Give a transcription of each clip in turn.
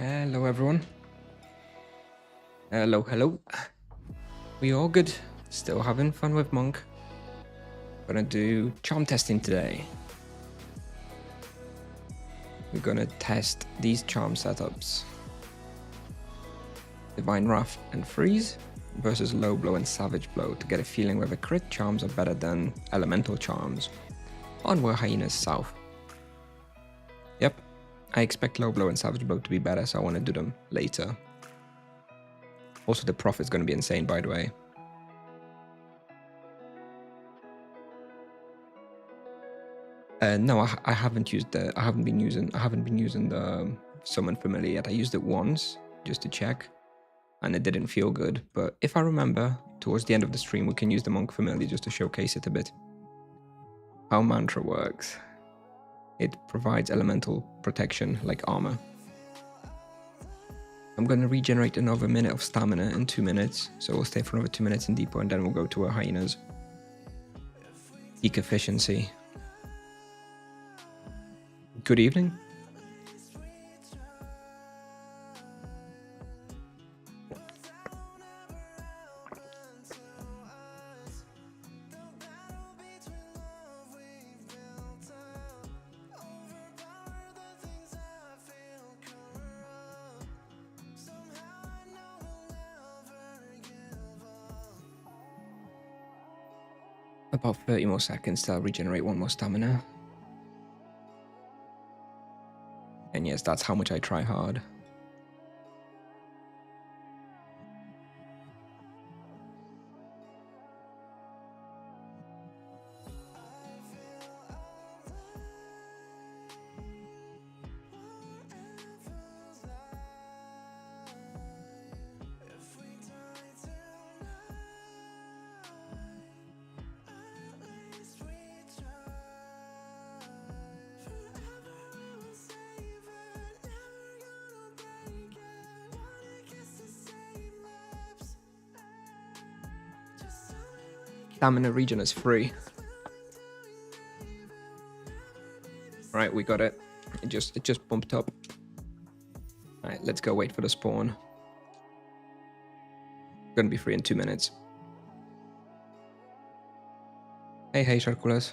Hello everyone. Hello. We all good? Still having fun with Monk. Gonna do charm testing today. We're gonna test these charm setups. Divine Wrath and Freeze versus Low Blow and Savage Blow to get a feeling whether crit charms are better than elemental charms on Werehyaenas South. Yep, I expect Low Blow and Savage Blow to be better, so I want to do them later. Also, the profit's going to be insane, by the way. No, I haven't been using the Summon Familiar yet. I used it once just to check, and it didn't feel good. But if I remember, towards the end of the stream, we can use the Monk Familiar just to showcase it a bit. How Mantra works. It provides elemental protection like armor. I'm going to regenerate another minute of stamina in 2 minutes, so we'll stay for another 2 minutes in depot, and then we'll go to Werehyaenas. Peak efficiency. Good evening. About 30 more seconds till I regenerate 1 more stamina. And yes, that's how much I try hard. Stamina regen is free. Right, we got it. It just bumped up. Alright, let's go wait for the spawn. Gonna be free in 2 minutes. Hey, Sharkulas.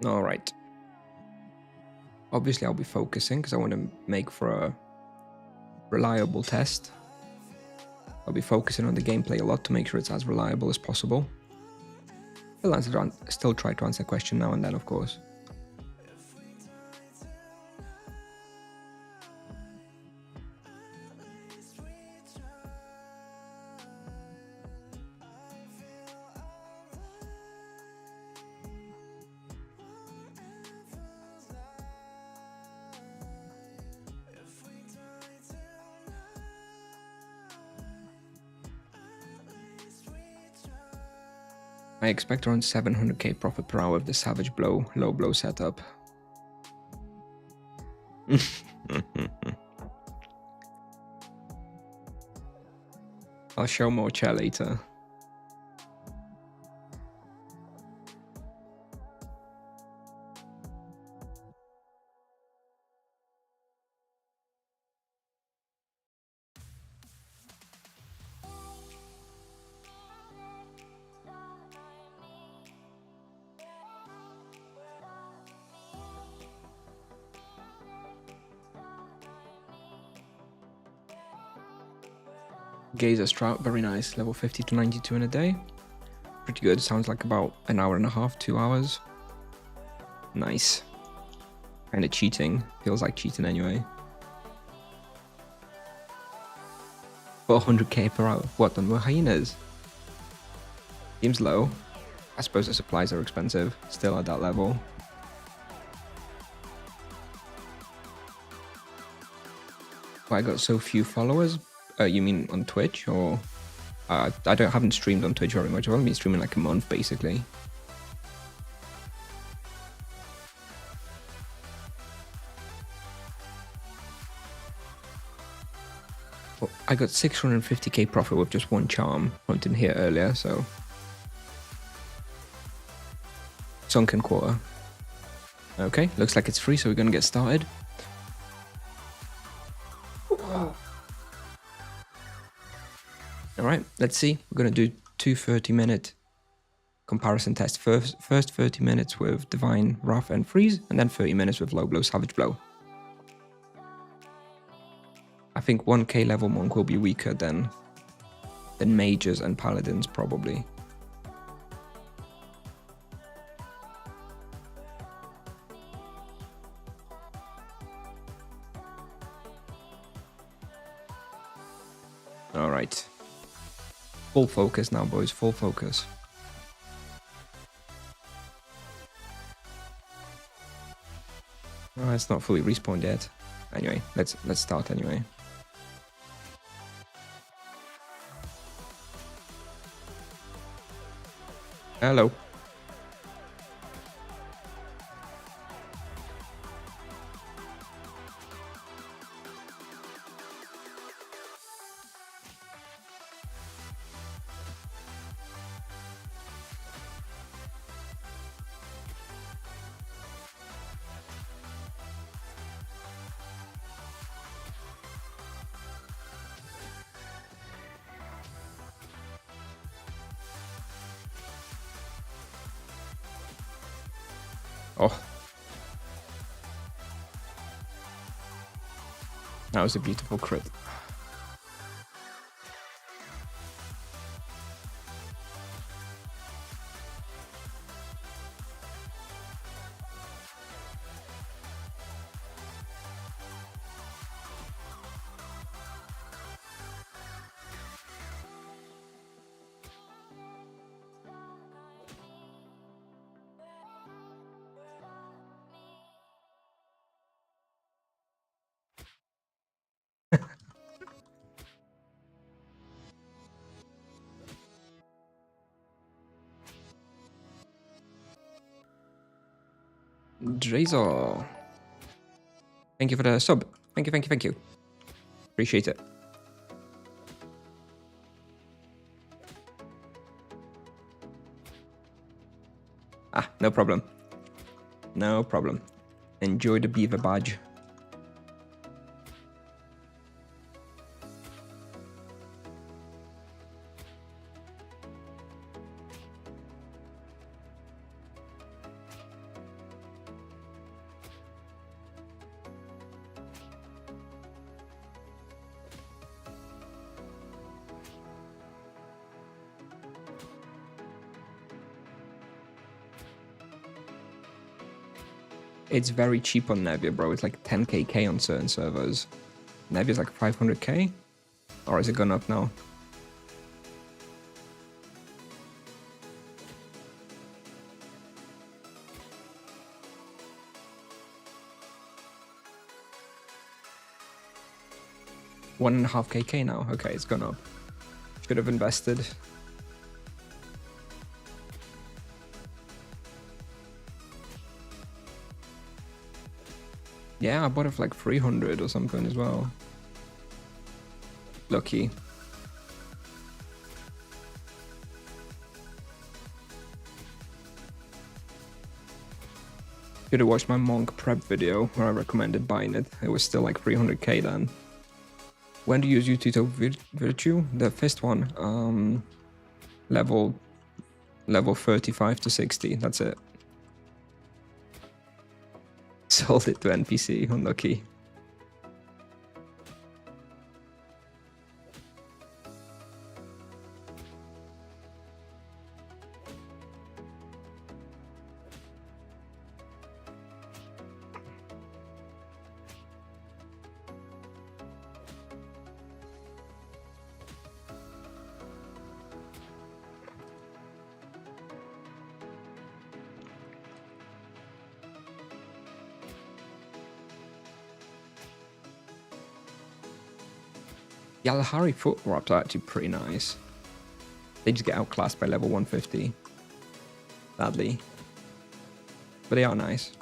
Alright. Obviously, I'll be focusing because I want to make for a reliable test. I'll be focusing on the gameplay a lot to make sure it's as reliable as possible. Still try to answer a question now and then, of course. I expect around 700k profit per hour with the Savage Blow, Low Blow setup. I'll show more chair later. Gazer Strout, very nice. Level 50 to 92 in a day. Pretty good. Sounds like about an hour and a half, 2 hours. Nice. Kinda cheating. Feels like cheating anyway. 400k per hour. What, on Werehyaenas? Seems low. I suppose the supplies are expensive. Still at that level. Why I got so few followers? You mean on Twitch, or I haven't streamed on Twitch very much. I've only been streaming like a month, basically. Well, I got 650k profit with just 1 charm. Pointing here earlier, so Sunken Quarter. Okay, looks like it's free, so we're gonna get started. right, let's see. We're going to do 2 30-minute comparison tests. First 30 minutes with Divine, Wrath, and Freeze, and then 30 minutes with Low Blow, Savage Blow. I think 1k level Monk will be weaker than Mages and Paladins, probably. Alright. Full focus now, boys. Full focus. Oh, it's not fully respawned yet. Anyway, let's start anyway. Hello. Oh. That was a beautiful crit. Drazo. Thank you for the sub. Thank you. Appreciate it. Ah, no problem. No problem. Enjoy the beaver badge. It's very cheap on Nevia, bro. It's like 10k on certain servers. Nevia's like 500k? Or is it gone up now? $1.5k now? Okay, it's gone up. Should have invested. Yeah, I bought it for like 300 or something as well. Lucky. Should have watched my Monk prep video where I recommended buying it. It was still like 300k then. When do you use Utito Virtue? The first one. Level 35 to 60. That's it. Sold it to NPC. Unlucky. Yalahari foot wraps are actually pretty nice. They just get outclassed by level 150. Sadly. But they are nice.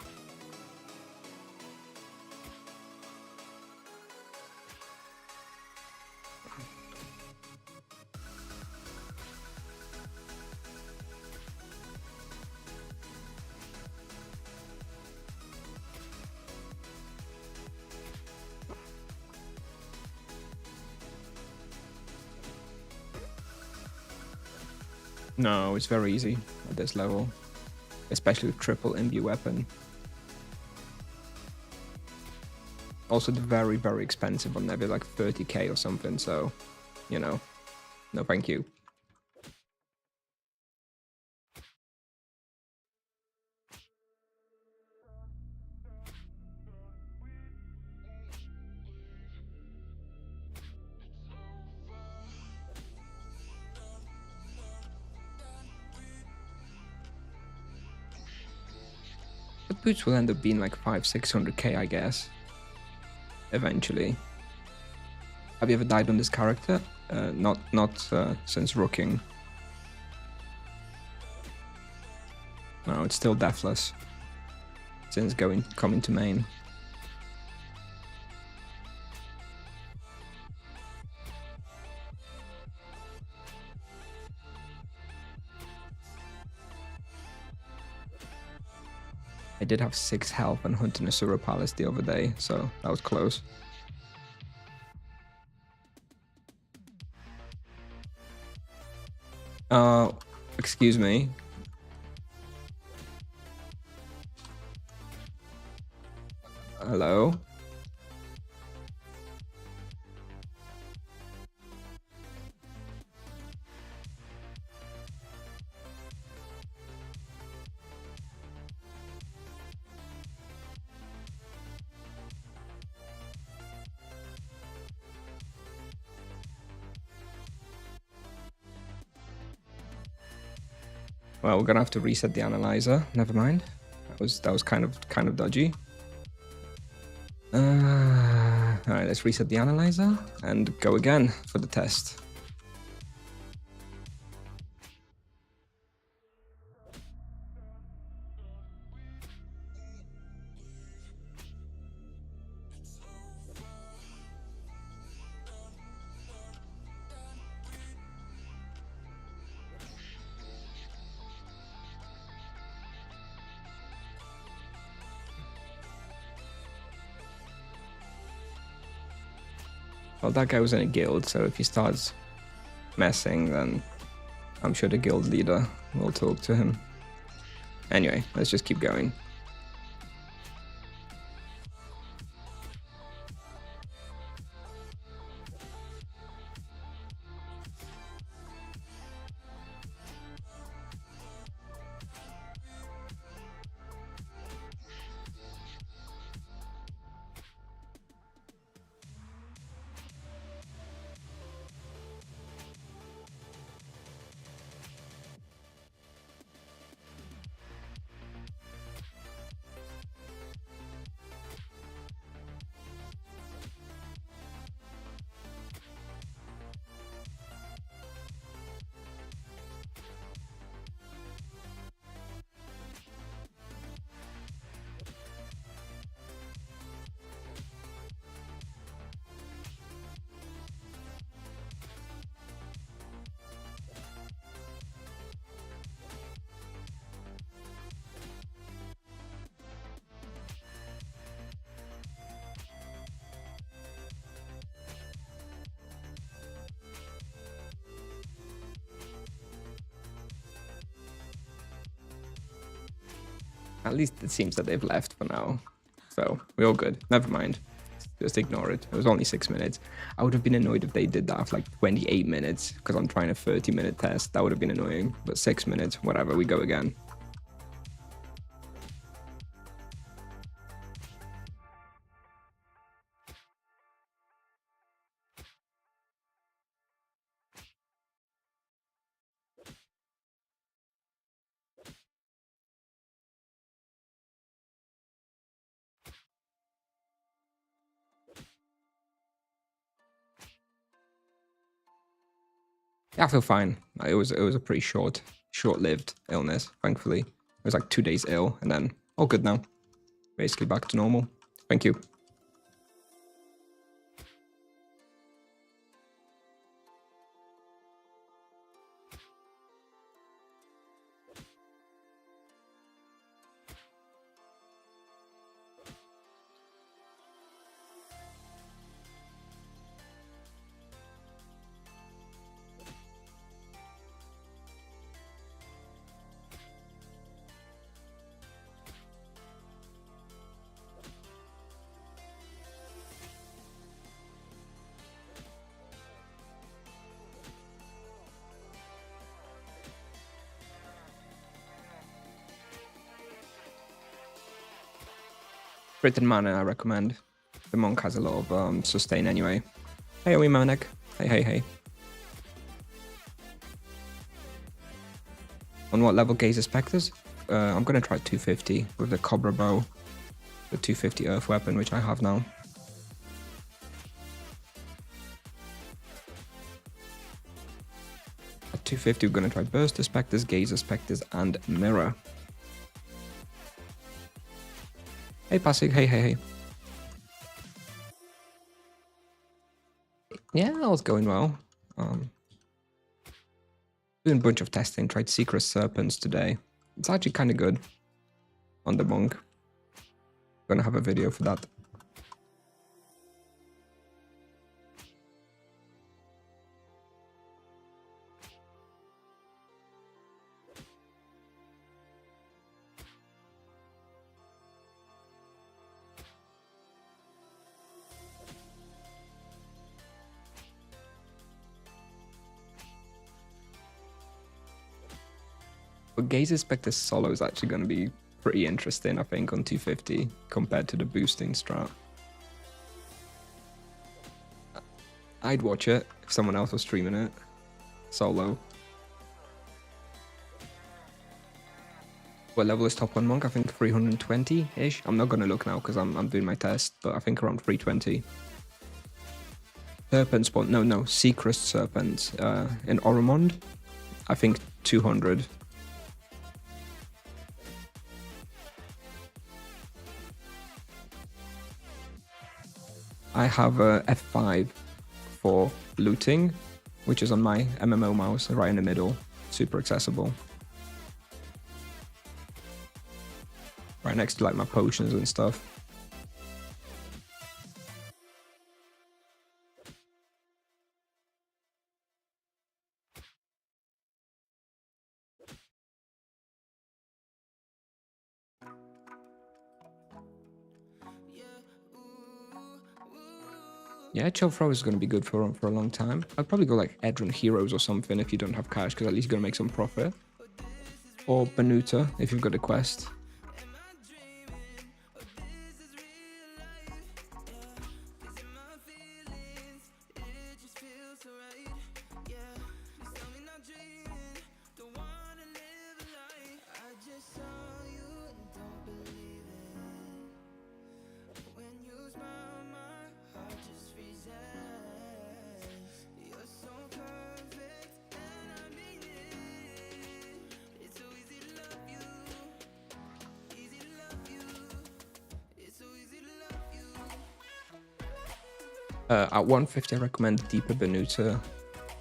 No, it's very easy at this level, especially with triple imbu weapon. Also, they're very, very expensive on Nebula, like 30k or something, so, you know, no thank you. But boots will end up being like 500-600k, I guess, eventually. Have you ever died on this character? Not since rooking. No, it's still deathless since coming to main. I did have 6 health and hunting Asura Palace the other day, so that was close. Excuse me. Hello? Well, we're gonna have to reset the analyzer. Never mind. That was kind of dodgy. Alright, let's reset the analyzer and go again for the test. Well, that guy was in a guild, so if he starts messing, then I'm sure the guild leader will talk to him. Anyway, let's just keep going. At least it seems that they've left for now. So, we're all good. Never mind. Just ignore it. It was only 6 minutes. I would have been annoyed if they did that for like 28 minutes, because I'm trying a 30-minute test. That would have been annoying. But 6 minutes, whatever, we go again. Yeah, I feel fine. It was a pretty short-lived illness, thankfully. It was like 2 days ill, and then all good now. Basically back to normal. Thank you. Written Mana I recommend. The monk has a lot of sustain anyway. Hey, Owi Manek. Hey, hey, hey. On what level Gaze Spectres? I'm gonna try 250 with the Cobra Bow. The 250 Earth Weapon, which I have now. At 250, we're gonna try Burst Spectres, Gaze Spectres, and Mirror. Hey, Passig. Hey, hey, hey. Yeah, that was going well. Doing a bunch of testing, tried Secret Serpents today. It's actually kind of good on the monk. Gonna have a video for that. But Gaze Spectre solo is actually going to be pretty interesting, I think, on 250 compared to the boosting strat. I'd watch it if someone else was streaming it solo. What level is top 1 monk? I think 320-ish. I'm not going to look now because I'm doing my test, but I think around 320. Serpent spawn, no, Secret Serpent in Oromond, I think 200. I have a F5 for looting, which is on my MMO mouse, right in the middle, super accessible. Right next to like my potions and stuff. Yeah, Chill Throw is going to be good for a long time. I'd probably go like Edron Heroes or something if you don't have cash, because at least you're going to make some profit. Or Banuta if you've got a quest. At 150, I recommend Deeper Banuta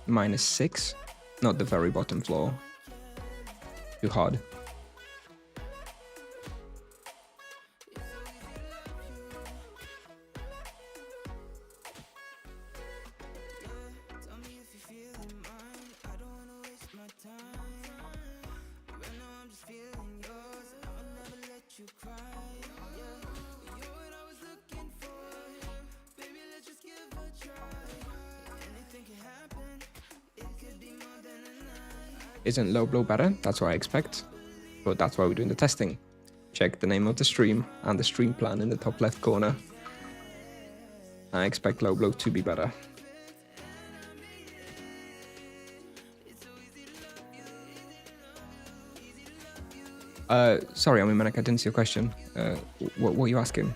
-6, not the very bottom floor. Too hard. Isn't low blow better? That's what I expect. But that's why we're doing the testing. Check the name of the stream and the stream plan in the top left corner. I expect low blow to be better. Sorry, I mean, Manek, I didn't see your question. What were you asking?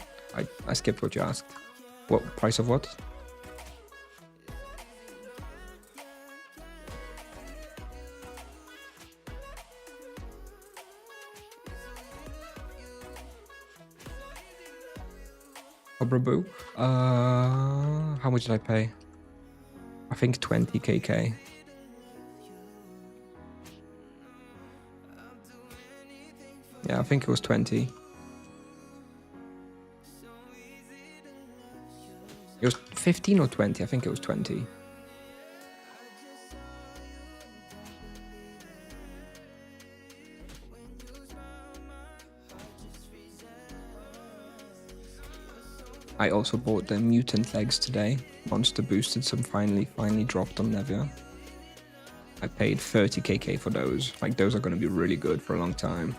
I skipped what you asked. What price of what? Boo. How much did I pay? I think 20 KK. Yeah, I think it was 20. It was 15 or 20. I think it was 20. I also bought the mutant legs today. Monster boosted, some finally dropped on Nevia. I paid 30 KK for those. Like, those are going to be really good for a long time.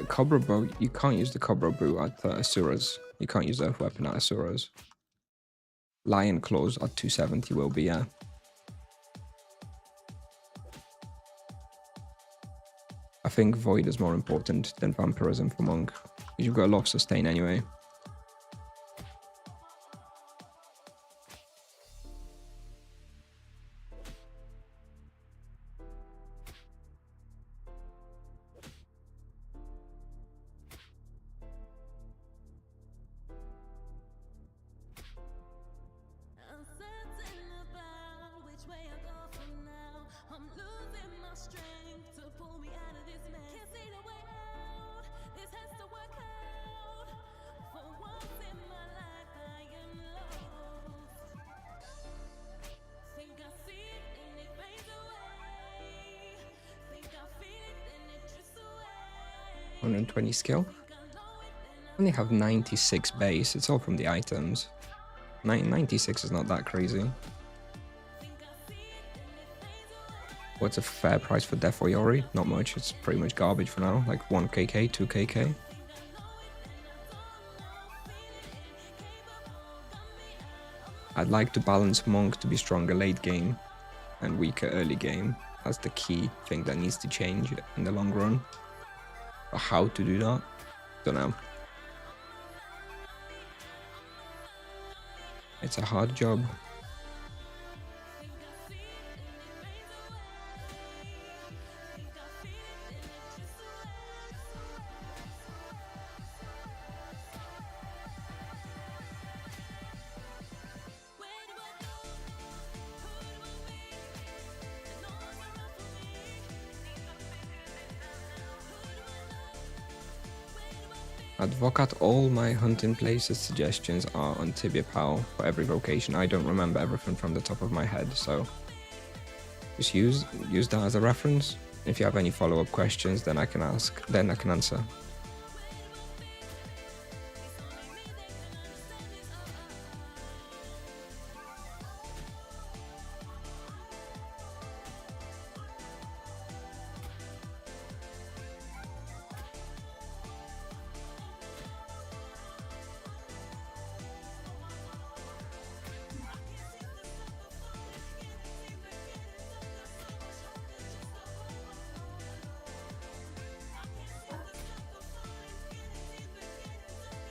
Cobra Bow, you can't use the Cobra Bow at Asuras. You can't use Earth Weapon at Asuras. Lion Claws at 270 will be, yeah. I think Void is more important than Vampirism for Monk. You've got a lot of sustain anyway. $120 skill. I only have 96 base. It's all from the items. 96 is not that crazy. What's a fair price for Death or Yori? Not much. It's pretty much garbage for now. Like 1kk, 2kk. I'd like to balance Monk to be stronger late game and weaker early game. That's the key thing that needs to change in the long run. But how to do that? Don't know. It's a hard job. Advocat, all my hunting places suggestions are on Tibia Pal for every vocation. I don't remember everything from the top of my head, so just use that as a reference. If you have any follow-up questions, then I can answer.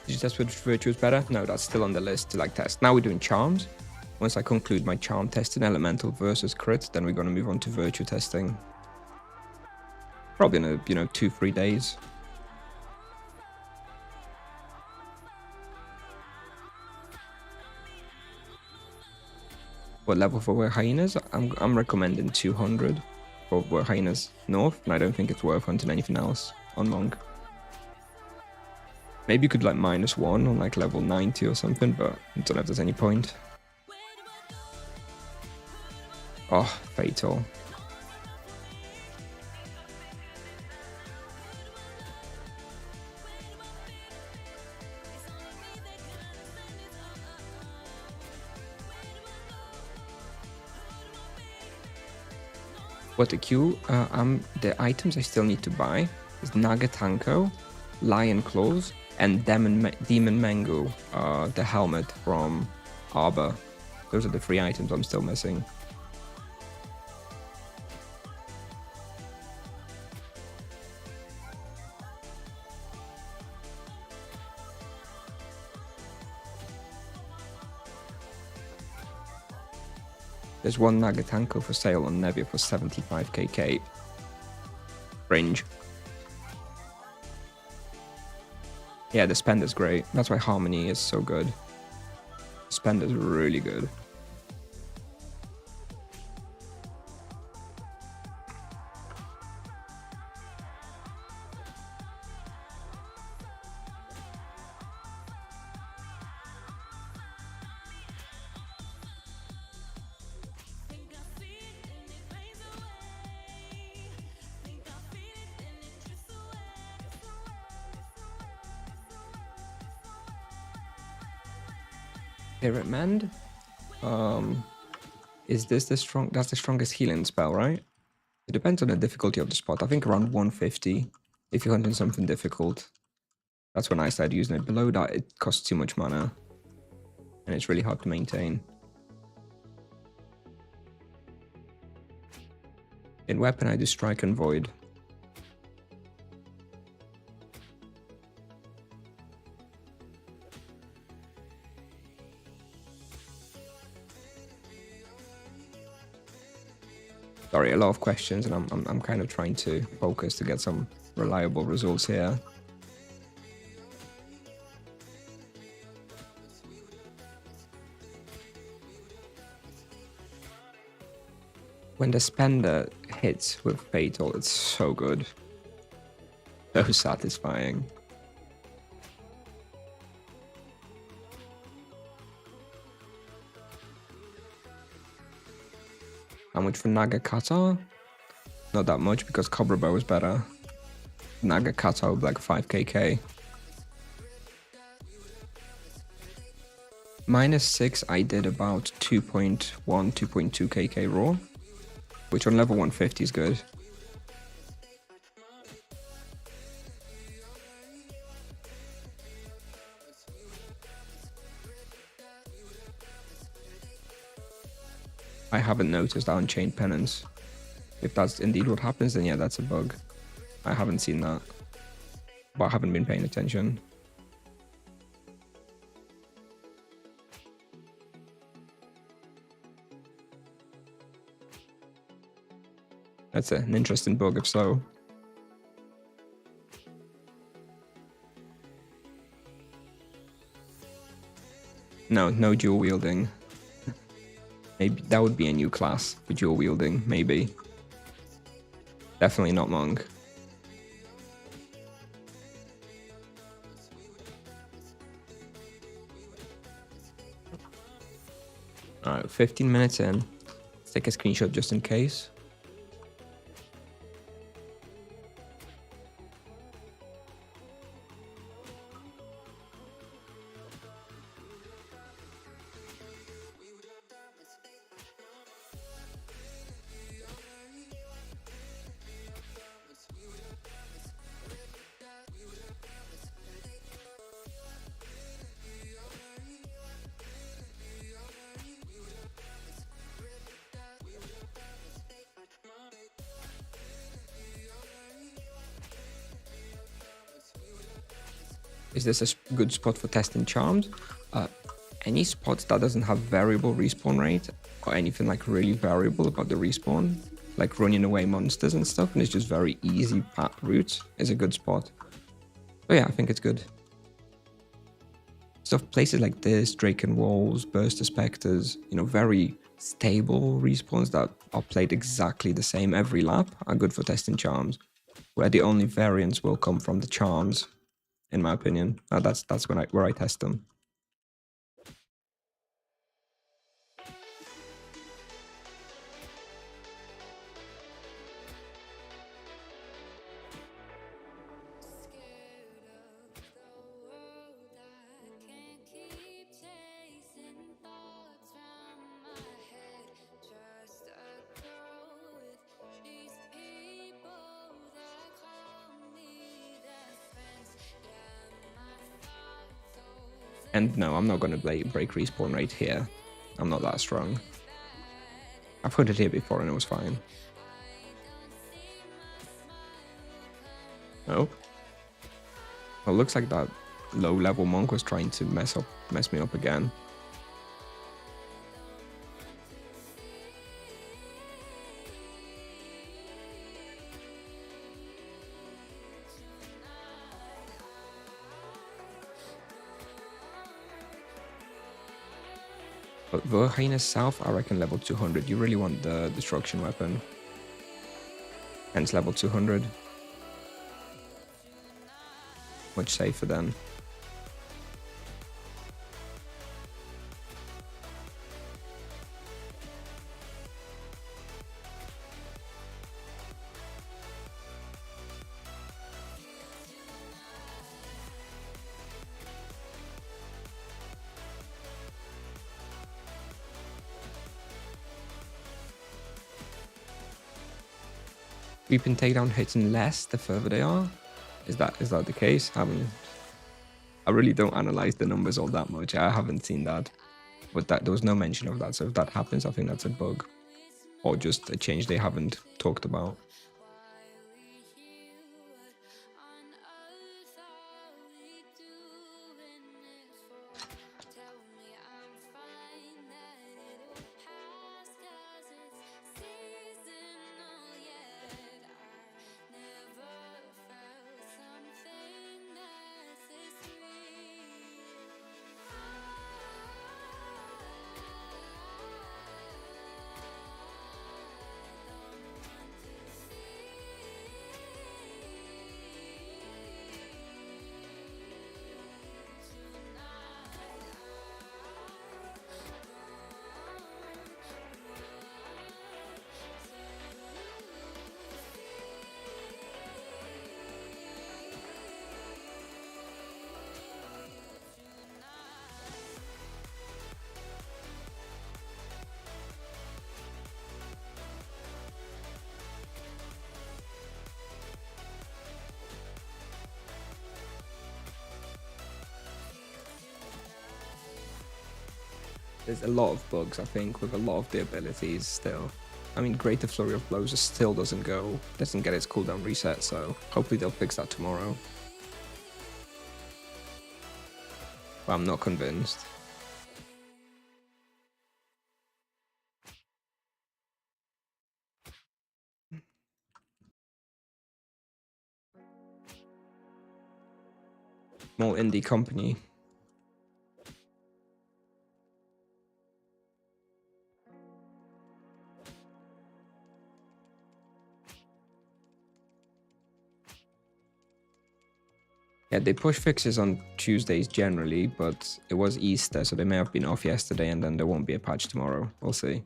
Did you test which virtue is better? No, that's still on the list to test. Now we're doing charms. Once I conclude my charm testing, elemental versus crit, then we're going to move on to virtue testing. Probably in a, 2-3 days. What level for Werehyaenas? I'm recommending 200 for Werehyaenas North, and I don't think it's worth hunting anything else on Monk. Maybe you could -1 on level 90 or something, but I don't know if there's any point. Oh, fatal. What the queue? The items I still need to buy is Nagatanko, Lion Claws, and Demon Mango, the helmet from Arbor. Those are the 3 items I'm still missing. There's one Nagatanko for sale on Nevia for 75kk. Range. Yeah, the spend is great. That's why Harmony is so good. Spend is really good. Spirit Mend. Is this that's the strongest healing spell, right? It depends on the difficulty of the spot. I think around 150 if you're hunting something difficult, that's when I started using it. Below that, it costs too much mana, and it's really hard to maintain. In weapon, I do strike and void. Sorry, a lot of questions, and I'm kind of trying to focus to get some reliable results here. When the spender hits with fatal, it's so good. So satisfying. How much for Nagakata? Not that much because Cobra Bow is better. Nagakata would be like 5kk. -6, I did about 2.1, 2.2kk raw, which on level 150 is good. I haven't noticed that Unchained Penance. If that's indeed what happens, then yeah, that's a bug. I haven't seen that, but I haven't been paying attention. That's an interesting bug if so. No dual wielding. Maybe that would be a new class for dual wielding, maybe. Definitely not monk. Alright, 15 minutes in. Let's take a screenshot just in case. Is this a good spot for testing charms? Any spot that doesn't have variable respawn rate or anything like really variable about the respawn, like running away monsters and stuff, and it's just very easy path routes, is a good spot. So yeah, I think it's good. Stuff places like this, Draken Walls, Burster Spectres, you know, very stable respawns that are played exactly the same every lap are good for testing charms, where the only variance will come from the charms, in my opinion. That's where I test them. And no, I'm not going to break respawn rate here. I'm not that strong. I've heard it here before and it was fine. Nope. Well, it looks like that low-level monk was trying to mess me up again. But Werehyaenas South, I reckon level 200. You really want the destruction weapon. Hence level 200. Much safer then. We've been takedown hitting less the further they are. Is that the case? I really don't analyze the numbers all that much. I haven't seen that. But there was no mention of that. So if that happens, I think that's a bug. Or just a change they haven't talked about. There's a lot of bugs, I think, with a lot of the abilities still. I mean, Greater Flurry of Blows just still doesn't get its cooldown reset, so hopefully they'll fix that tomorrow. But I'm not convinced. Small indie company. Yeah, they push fixes on Tuesdays generally, but it was Easter, so they may have been off yesterday and then there won't be a patch tomorrow. We'll see.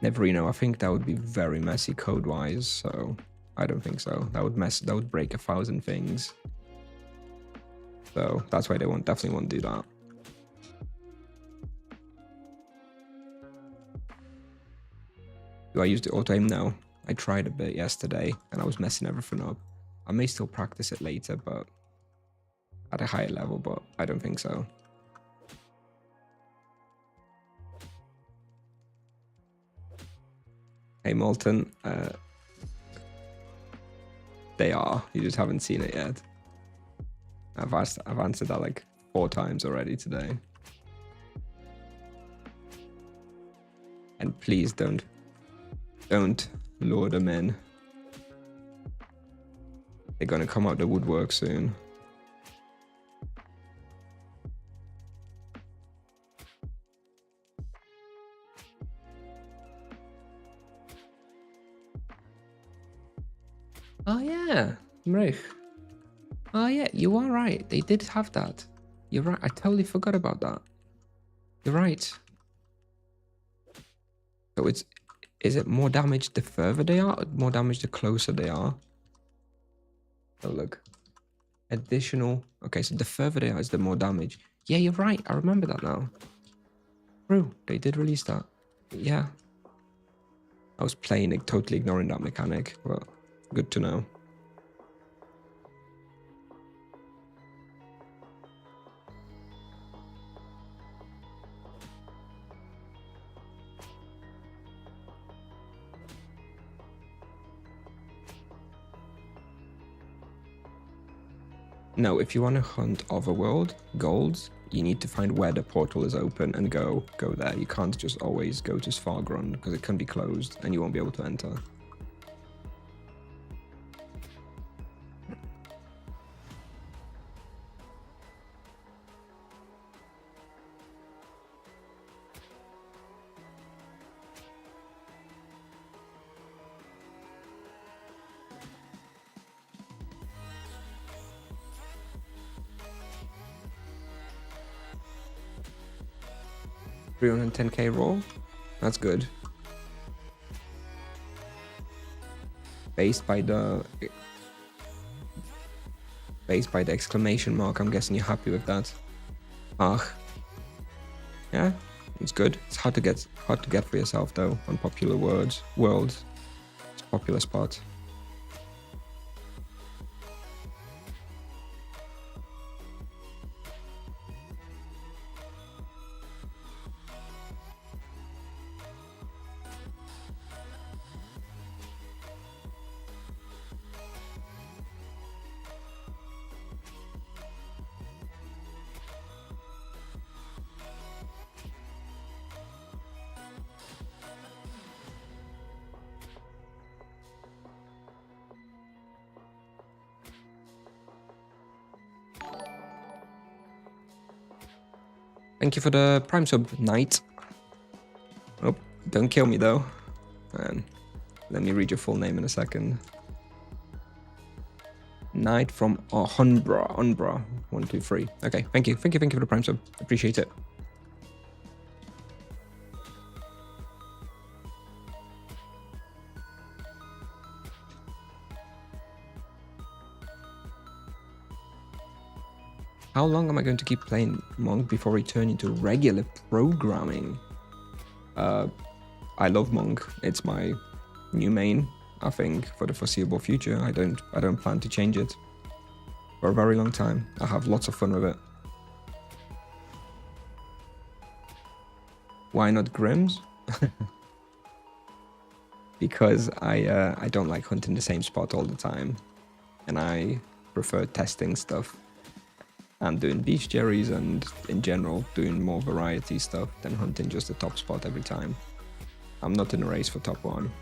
Neverino, I think that would be very messy code-wise, so I don't think so. That would break 1,000 things. So that's why they definitely won't do that. Do I use the auto aim? No. I tried a bit yesterday and I was messing everything up. I may still practice it later, but at a higher level, but I don't think so. Hey Molten, they are. You just haven't seen it yet. I've answered that like 4 times already today. And please don't lure them in. They're gonna come out the woodwork soon. Oh yeah, Mrich. Oh yeah, you are right. They did have that. You're right. I totally forgot about that. You're right. So is it more damage the further they are, or more damage the closer they are? Oh look. Additional. Okay, so the further they are is the more damage. Yeah, you're right. I remember that now. True, they did release that. Yeah. I was playing, totally ignoring that mechanic, but good to know. No, if you want to hunt Overworld golds, you need to find where the portal is open and go there. You can't just always go to Svargrund because it can be closed and you won't be able to enter. $310k roll? That's good. Based by the... Based by the exclamation mark. I'm guessing you're happy with that. Ach. Yeah, it's good. It's hard to get for yourself though on popular worlds. It's a popular spot. Thank you for the Prime sub, Knight. Oh, don't kill me though. And let me read your full name in a second. Knight from Umbra. 123. Okay, thank you for the Prime sub. Appreciate it. How long am I going to keep playing Monk before returning to regular programming? I love Monk. It's my new main, I think, for the foreseeable future. I don't plan to change it for a very long time. I have lots of fun with it. Why not Grims? Because I don't like hunting the same spot all the time, and I prefer testing stuff and doing bestiaries and in general doing more variety stuff than hunting just the top spot every time. I'm not in a race for top 1.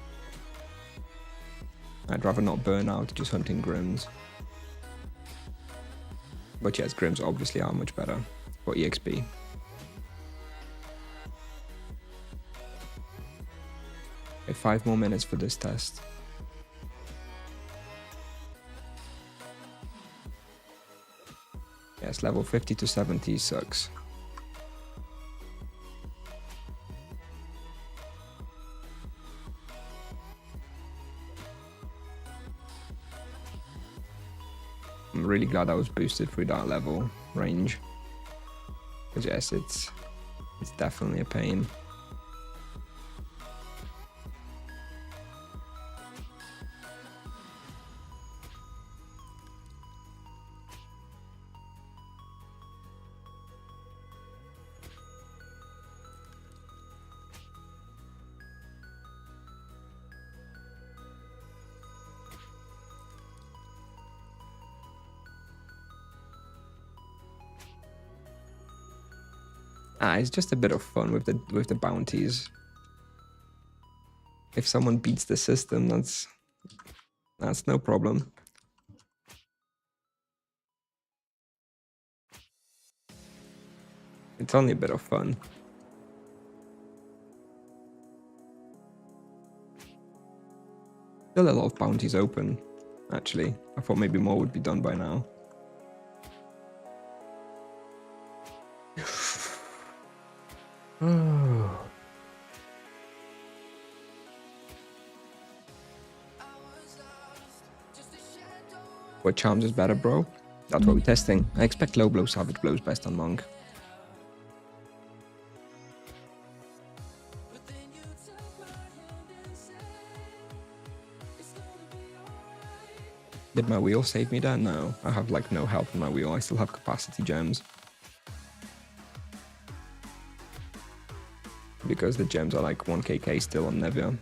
I'd rather not burn out just hunting Grims. But yes, Grims obviously are much better for EXP. Okay, 5 more minutes for this test. Yes, level 50 to 70 sucks. I'm really glad I was boosted through that level range. Because yes, it's definitely a pain. It's just a bit of fun with the bounties. If someone beats the system, that's no problem. It's only a bit of fun. Still a lot of bounties open, actually. I thought maybe more would be done by now. What charms is better, bro? That's what we're testing. I expect low blow savage blows best on Monk. Did my wheel save me there? No. I have like no health in my wheel. I still have capacity gems. Because the gems are like 1kk still on Nevia.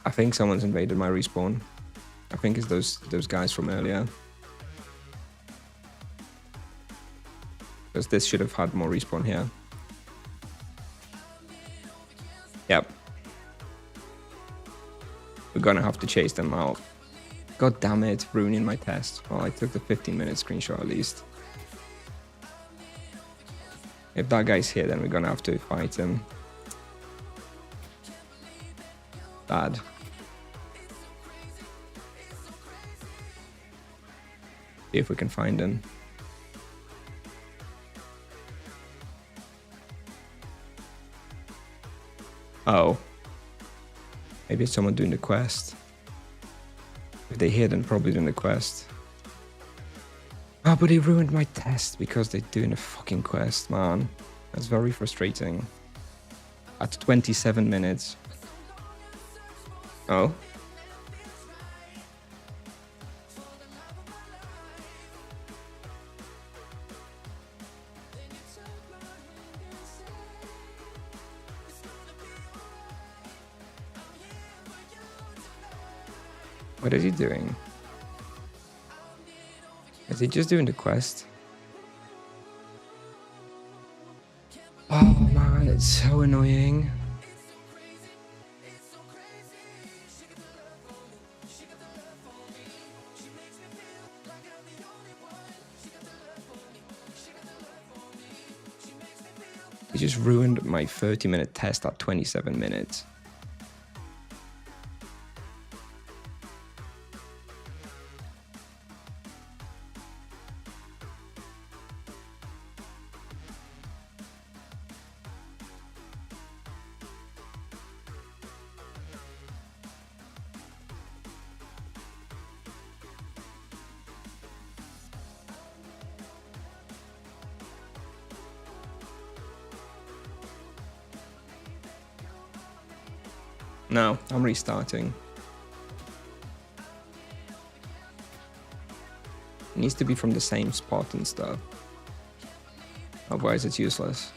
I think someone's invaded my respawn. I think it's those guys from earlier. Because this should have had more respawn here. Yep. We're gonna have to chase them out. God damn it, ruining my test. Well, I took the 15-minute screenshot at least. If that guy's here, then we're gonna have to fight him. Bad. See if we can find him. Oh. Maybe it's someone doing the quest. If they hit, then probably doing the quest. Oh, but they ruined my test because they're doing a fucking quest, man. That's very frustrating. At 27 minutes. Oh. What is he doing? Is he just doing the quest? Oh man, it's so annoying. He just ruined my 30-minute test at 27 minutes. No, I'm restarting. It needs to be from the same spot and stuff. Otherwise it's useless.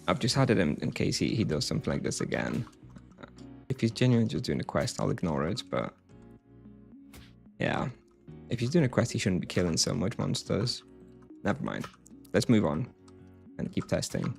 I've just had it in case he does something like this again. If he's genuinely just doing a quest, I'll ignore it, but... yeah. If he's doing a quest, he shouldn't be killing so much monsters. Never mind. Let's move on and keep testing.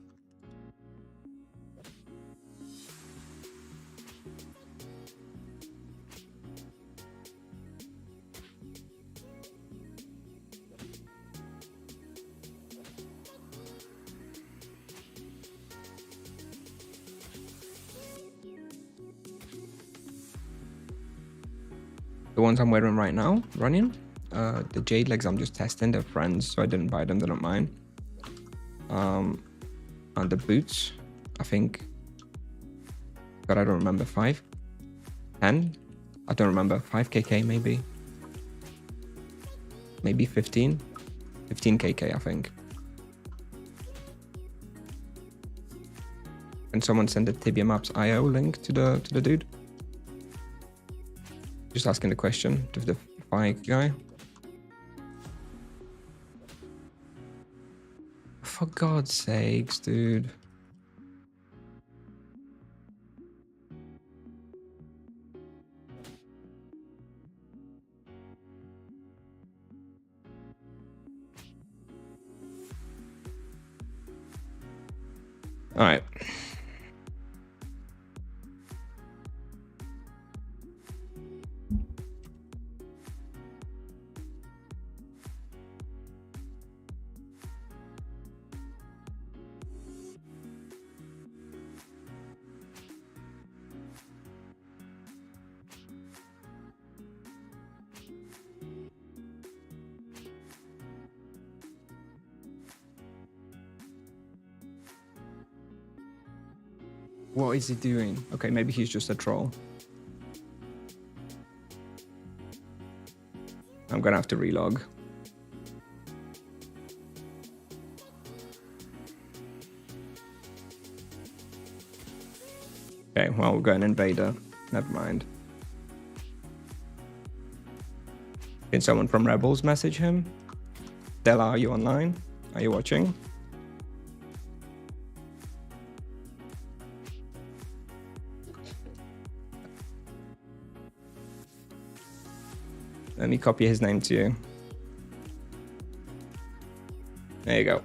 The ones I'm wearing right now, running, the jade legs I'm just testing, they're friends, so I didn't buy them, they're not mine. And the boots, I think, but I don't remember, 5? 10? I don't remember, 5kk maybe? Maybe 15? 15kk, I think. Can someone send the Tibia Maps IO link to the dude? Just asking the question to the fire guy. For God's sakes, dude. All right. What is he doing? Okay, maybe he's just a troll. I'm gonna have to relog. Okay, well, we've got an invader. Never mind. Can someone from Rebels message him? Della, are you online? Are you watching? Let me copy his name to you. There you go.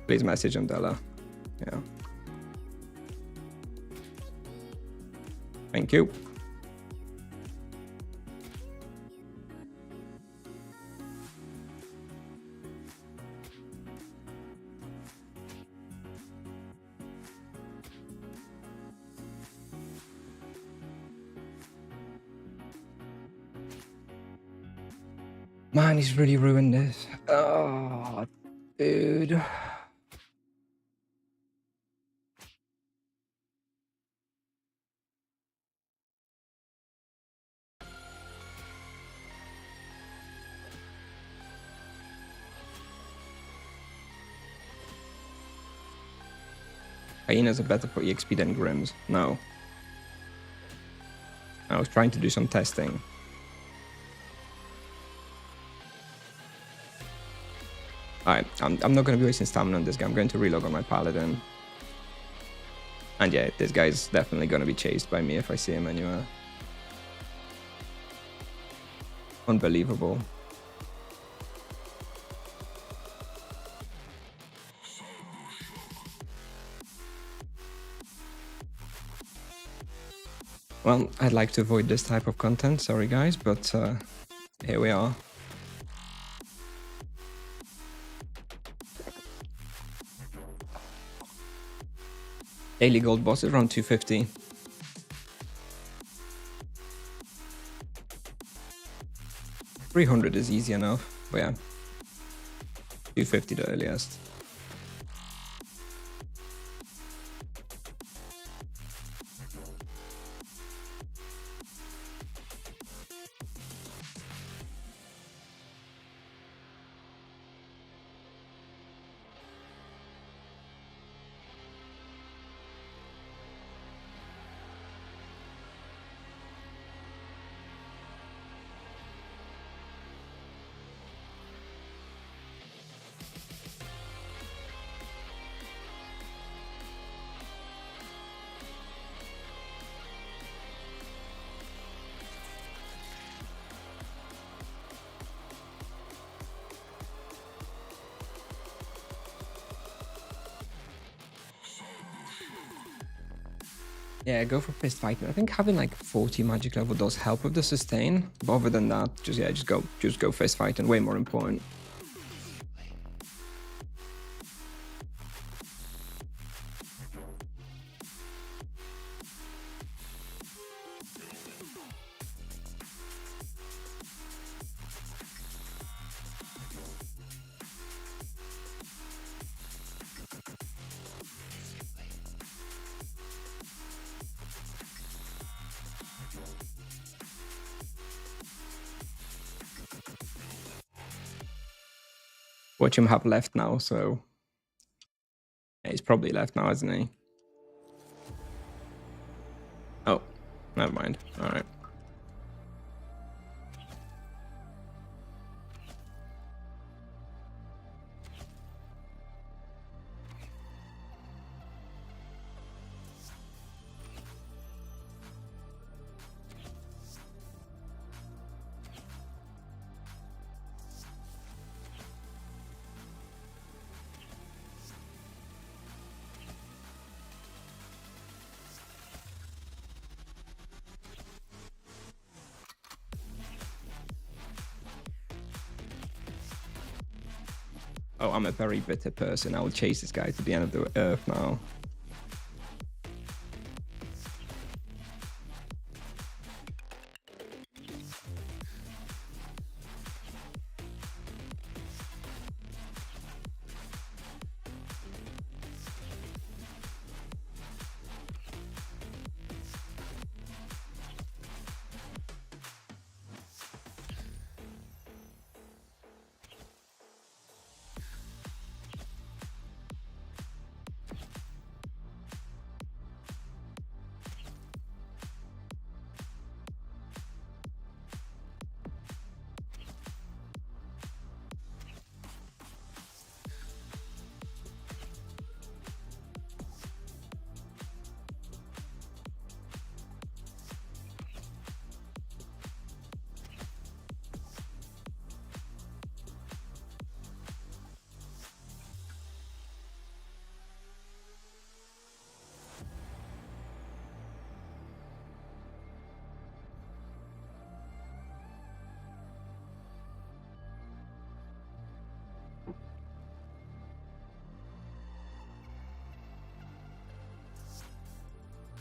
Please message him, Della. Yeah. Thank you. Man, he's really ruined this. Oh, dude. Hyenas are better for EXP than Grims. No. I was trying to do some testing. Alright, I'm not going to be wasting stamina on this guy. I'm going to relog on my Paladin. And yeah, this guy's definitely going to be chased by me if I see him anywhere. Unbelievable. Well, I'd like to avoid this type of content, sorry guys, but here we are. Daily gold boss is around 250. $300 is easy enough, but yeah. 250 the earliest. Yeah, go for fist fighting. I think having like 40 magic level does help with the sustain. But other than that, just go fist fighting. Way more important. Watch him have left now, so... Yeah, he's probably left now, isn't he? Oh, never mind. Alright. Oh, I'm a very bitter person. I will chase this guy to the end of the earth now.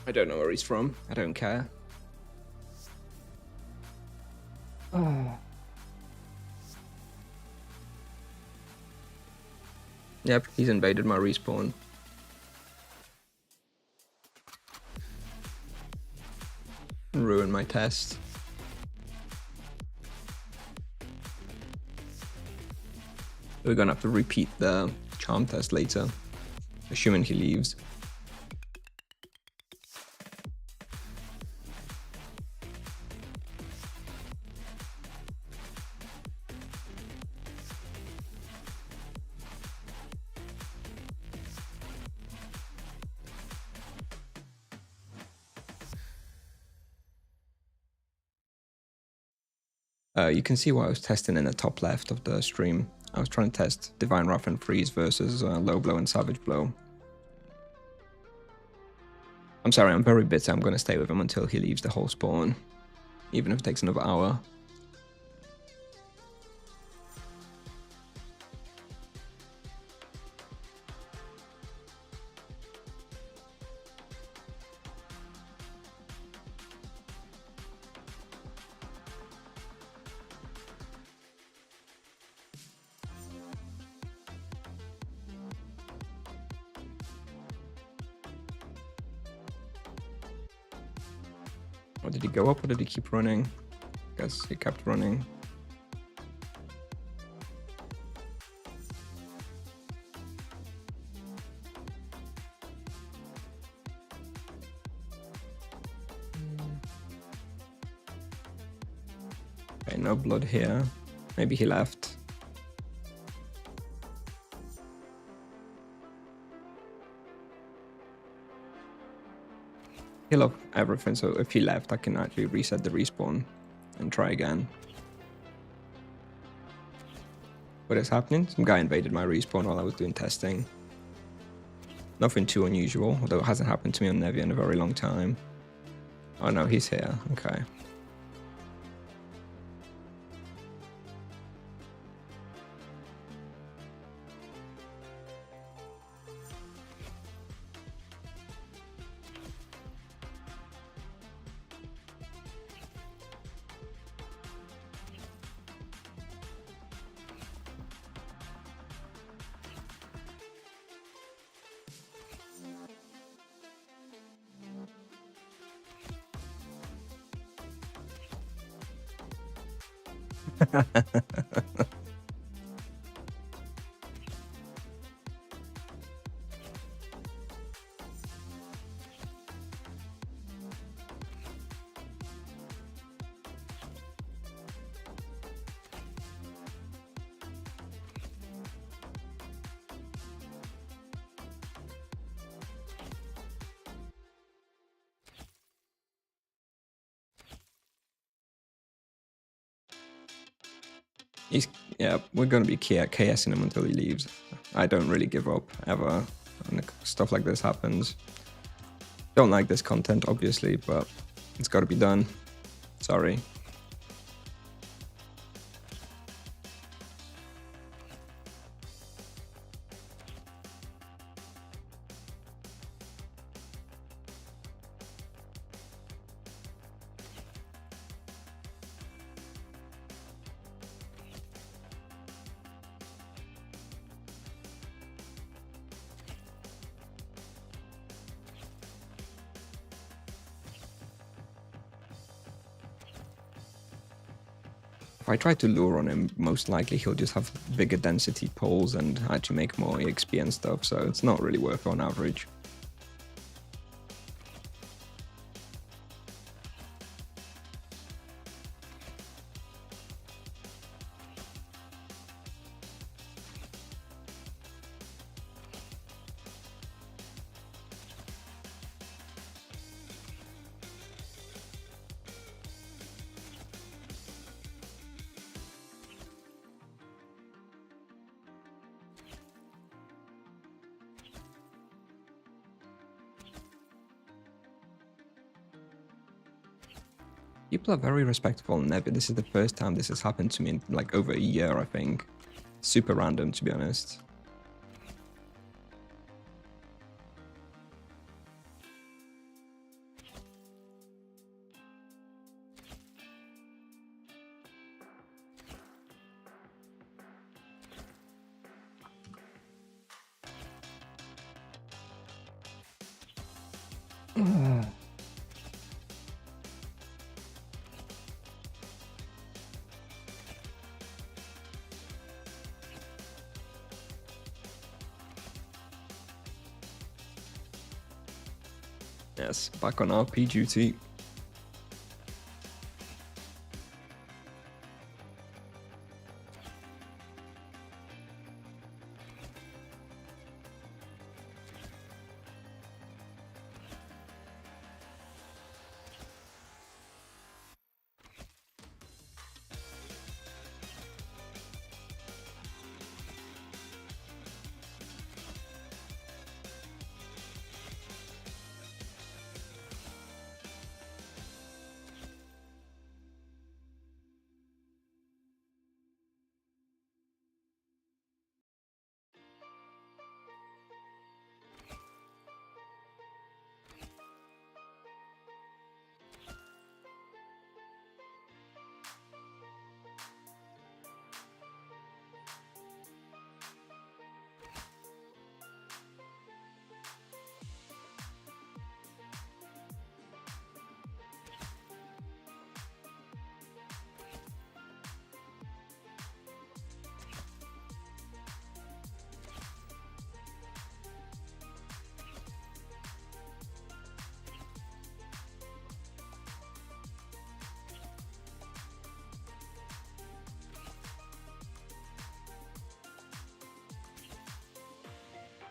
I don't know where he's from. I don't care. Oh. Yep, he's invaded my respawn. Ruined my test. We're gonna have to repeat the charm test later, assuming he leaves. You can see what I was testing in the top left of the stream. I was trying to test Divine Wrath and Freeze versus Low Blow and Savage Blow. I'm sorry, I'm very bitter. I'm going to stay with him until he leaves the whole spawn, even if it takes another hour. Or did he go up or did he keep running? I guess he kept running. Okay, no blood here. Maybe he left. Heal up everything, so if he left, I can actually reset the respawn and try again. What is happening? Some guy invaded my respawn while I was doing testing. Nothing too unusual, although it hasn't happened to me on Nevia in a very long time. Oh no, he's here. Okay. Yeah, we're gonna be KSing him until he leaves. I don't really give up, ever, when stuff like this happens. Don't like this content, obviously, but it's gotta be done. Sorry. If I try to lure on him, most likely he'll just have bigger density pulls and actually make more EXP and stuff, so it's not really worth it on average. People are very respectful in Nevia. This is the first time this has happened to me in like over a year, I think. Super random, to be honest. Yes, back on RP duty.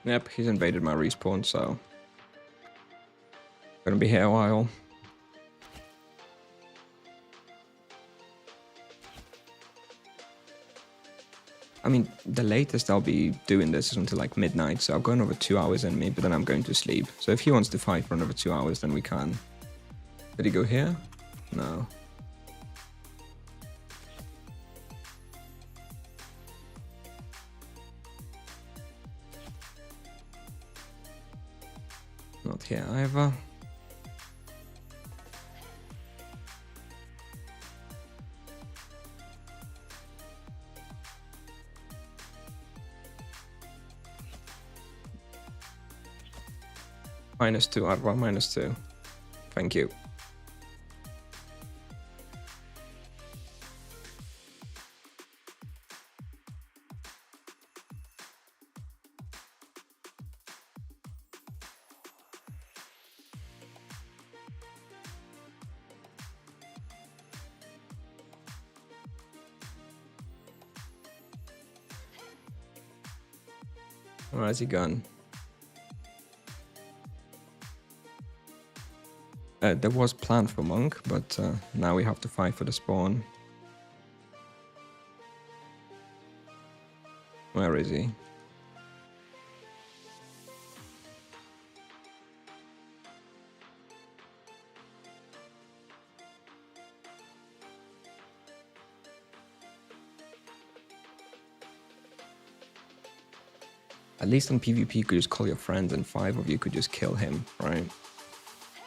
Yep, he's invaded my respawn, so gonna be here a while. I mean, the latest I'll be doing this is until like midnight, so I've got another 2 hours in me, but then I'm going to sleep. So if he wants to fight for another 2 hours, then we can. Did he go here? No. Not here either. -2, Arva, -2. Thank you. Where has he gone? There was plan for Monk, but now we have to fight for the spawn. Where is he? At least on PvP you could just call your friends and 5 of you could just kill him, right?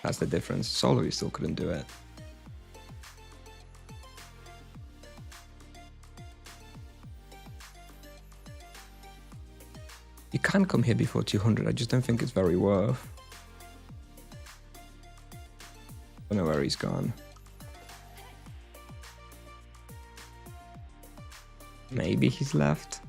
That's the difference. Solo you still couldn't do it. You can come here before 200, I just don't think it's very worth. I don't know where he's gone. Maybe he's left.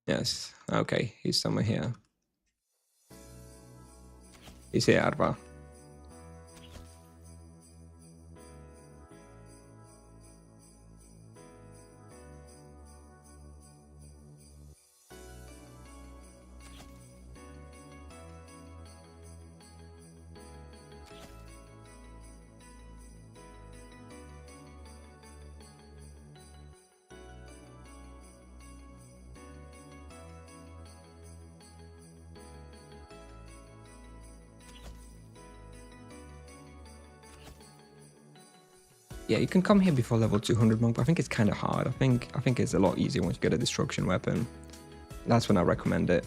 Yes, okay, he's somewhere here. He's here, Arva. Yeah, you can come here before level 200 Monk, but I think it's kind of hard. I think it's a lot easier once you get a destruction weapon. That's when I recommend it.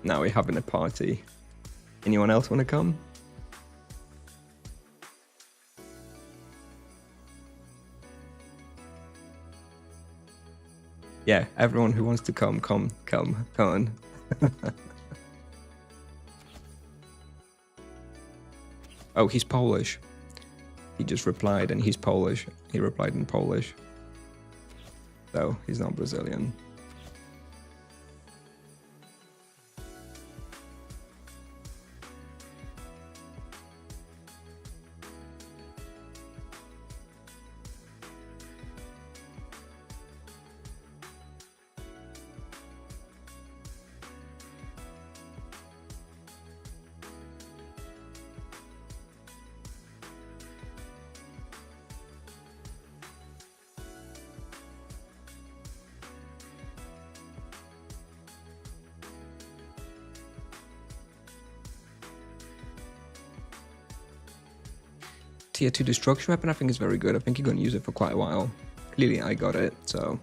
Now we're having a party. Anyone else want to come? Yeah, everyone who wants to come on. Oh, he's Polish. He just replied and he's Polish. He replied in Polish. So he's not Brazilian. Tier 2 destruction weapon I think is very good. I think you're going to use it for quite a while. Clearly I got it, so...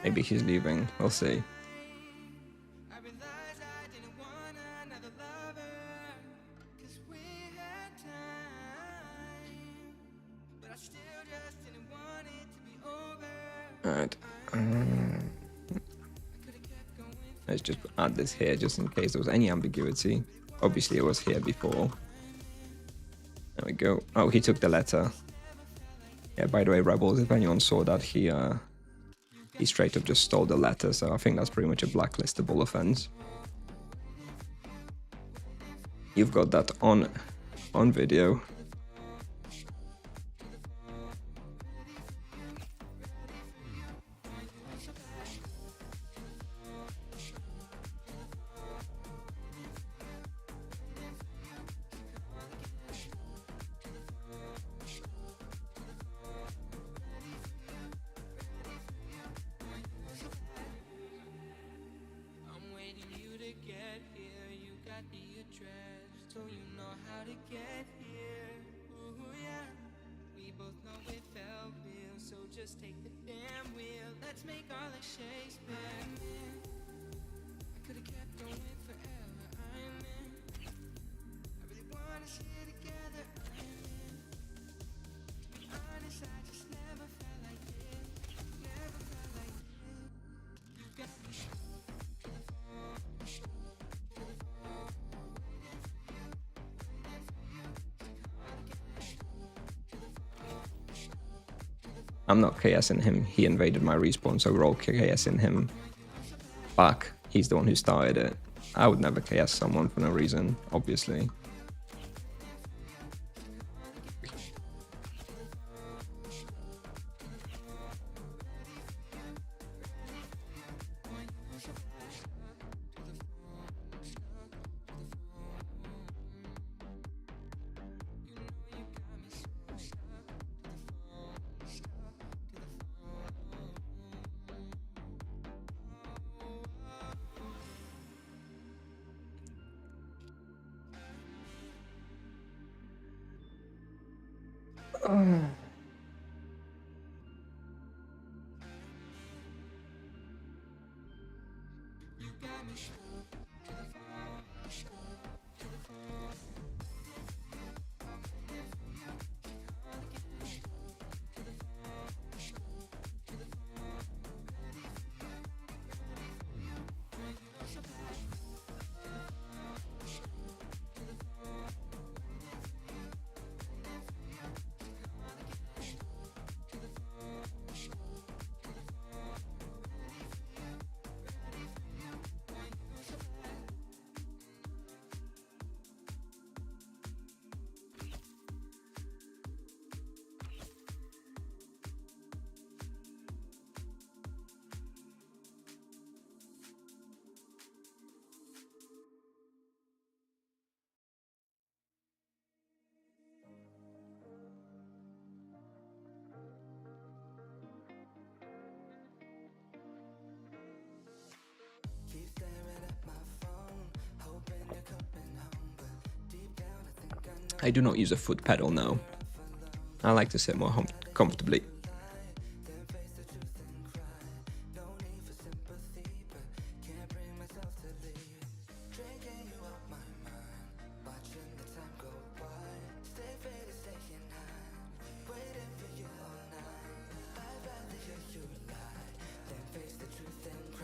Maybe he's leaving. We'll see. Alright. Let's just add this here just in case there was any ambiguity. Obviously it was here before. There we go. Oh, he took the letter. Yeah, by the way, Rebels, if anyone saw that, he straight up just stole the letter, so I think that's pretty much a blacklistable offense. You've got that on video. I'm not KSing him. He invaded my respawn, so we're all KSing him back. He's the one who started it. I would never KS someone for no reason, obviously. I do not use a foot pedal now. I like to sit more comfortably.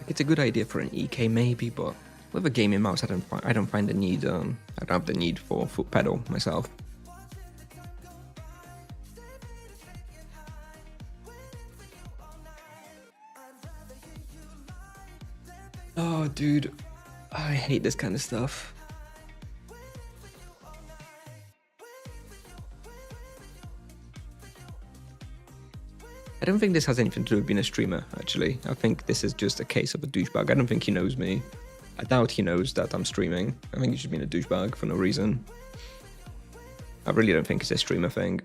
It's a good idea for an EK maybe, but with a gaming mouse, I don't find the need. I don't have the need for foot pedal myself. Oh, dude, I hate this kind of stuff. I don't think this has anything to do with being a streamer, actually. I think this is just a case of a douchebag. I don't think he knows me. I doubt he knows that I'm streaming. I think he's just being a douchebag for no reason. I really don't think it's a streamer thing.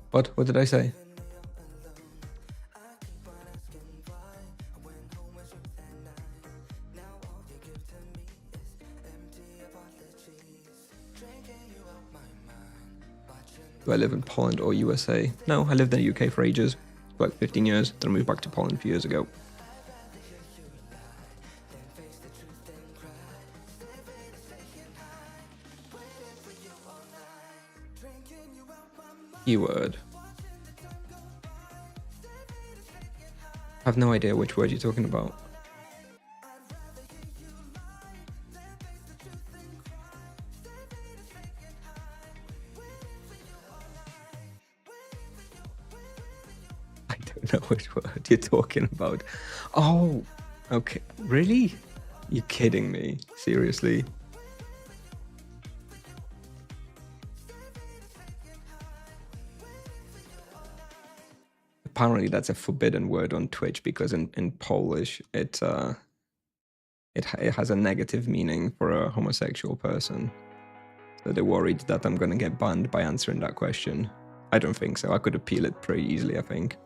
What? What did I say? Do I live in Poland or USA? No, I lived in the UK for ages, for like 15 years, then I moved back to Poland a few years ago. Keyword. I have no idea which word you're talking about. I don't know which word you're talking about. Oh, okay. Really? You're kidding me? Seriously? Apparently that's a forbidden word on Twitch because in Polish it has a negative meaning for a homosexual person. So they're worried that I'm gonna get banned by answering that question. I don't think so. I could appeal it pretty easily, I think.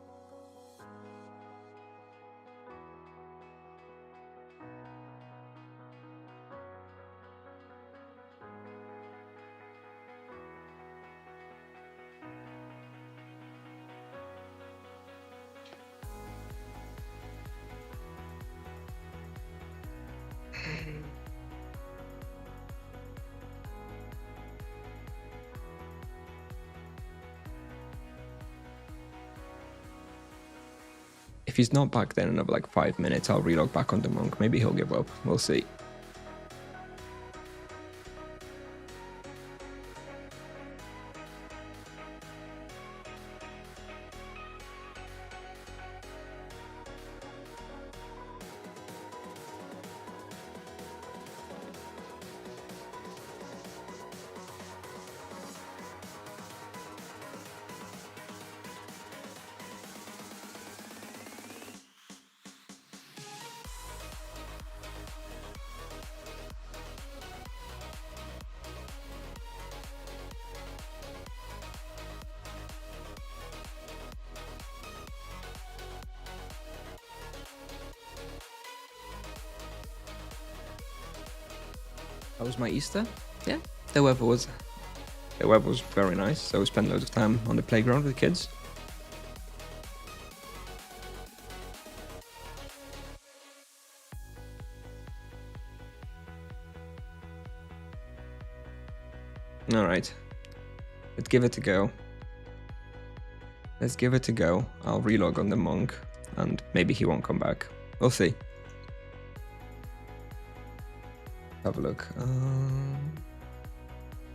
If he's not back then in another like 5 minutes, I'll relog back on the monk. Maybe he'll give up. We'll see. That was my Easter. Yeah, the weather was very nice. So we spent loads of time on the playground with the kids. All right, let's give it a go. Let's give it a go. I'll relog on the monk, and maybe he won't come back. We'll see. Have a look.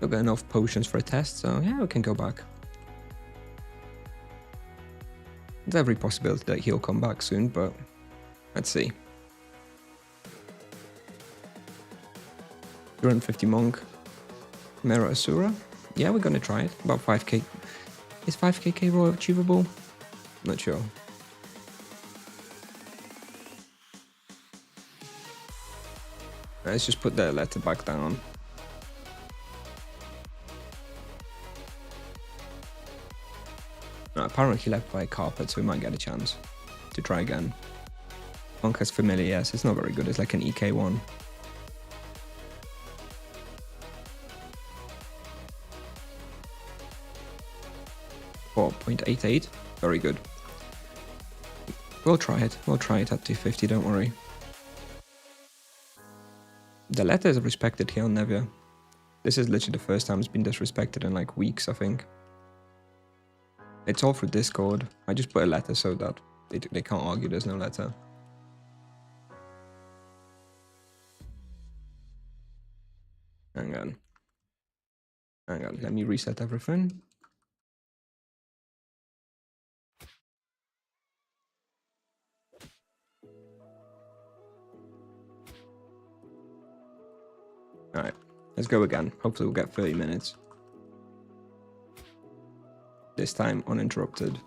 We've got enough potions for a test, so yeah, we can go back. There's every possibility that he'll come back soon, but let's see. 250 monk. Mera Asura? Yeah, we're gonna try it. About 5k. Is 5k K-roll achievable? Not sure. Let's just put the letter back down. No, apparently he left by a carpet, so we might get a chance to try again. Monk has familiar, yes. It's not very good. It's like an EK1. For 0.88. Very good. We'll try it. We'll try it at 250, don't worry. The letter is respected here on Nevia. This is literally the first time it's been disrespected in like weeks, I think. It's all through Discord. I just put a letter so that they can't argue there's no letter. Hang on. Hang on, let me reset everything. Alright, let's go again. Hopefully we'll get 30 minutes. This time uninterrupted.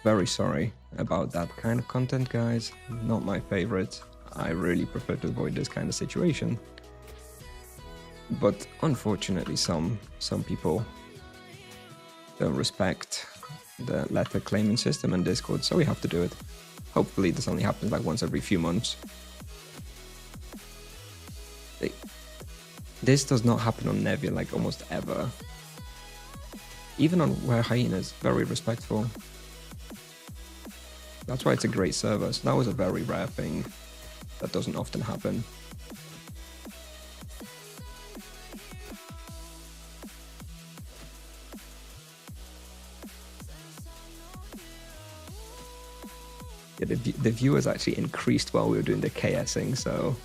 Very sorry about that kind of content, guys. Not my favorite. I really prefer to avoid this kind of situation. But unfortunately, some people don't respect the letter claiming system in Discord, so we have to do it. Hopefully this only happens like once every few months. This does not happen on Nevia like almost ever. Even on Werehyaenas, very respectful. That's why it's a great server. So that was a very rare thing that doesn't often happen. Yeah, the viewers actually increased while we were doing the KSing, so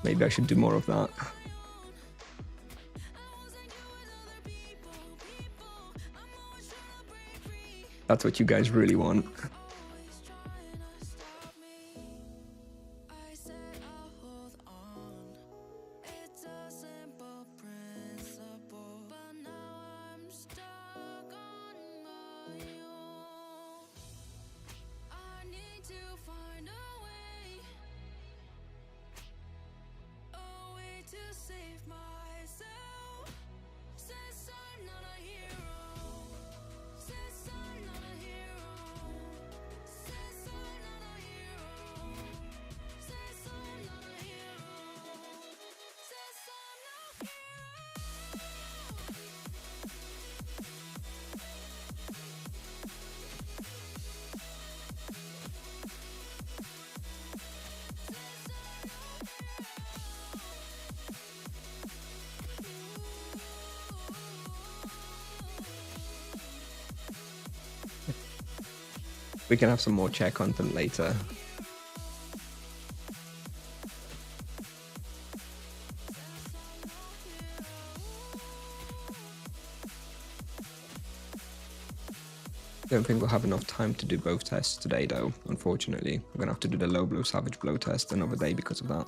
maybe I should do more of that. That's what you guys really want. We can have some more chat content later. Don't think we'll have enough time to do both tests today though, unfortunately. We're gonna have to do the low blow savage blow test another day because of that.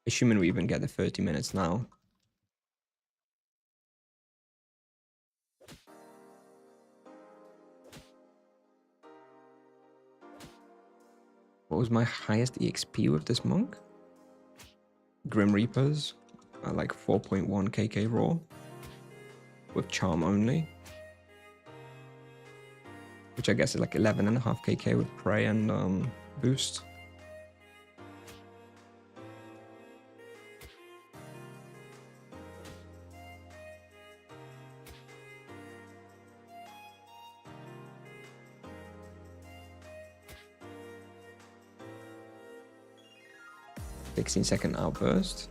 Assuming we even get the 30 minutes now. What was my highest EXP with this monk? Grim Reapers at like 4.1 KK raw with charm only, which I guess is like 11.5 KK with prey and boost. Second outburst.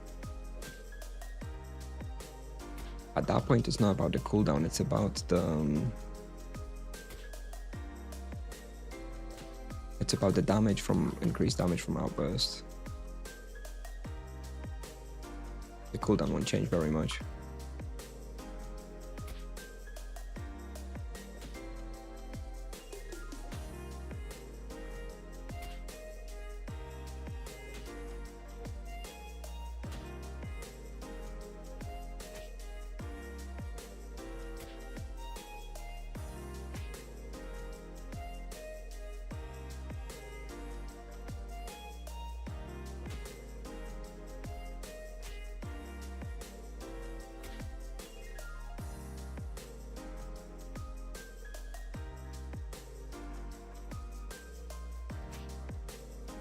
At that point, it's not about the cooldown, it's about the damage from increased damage from outburst. The cooldown won't change very much.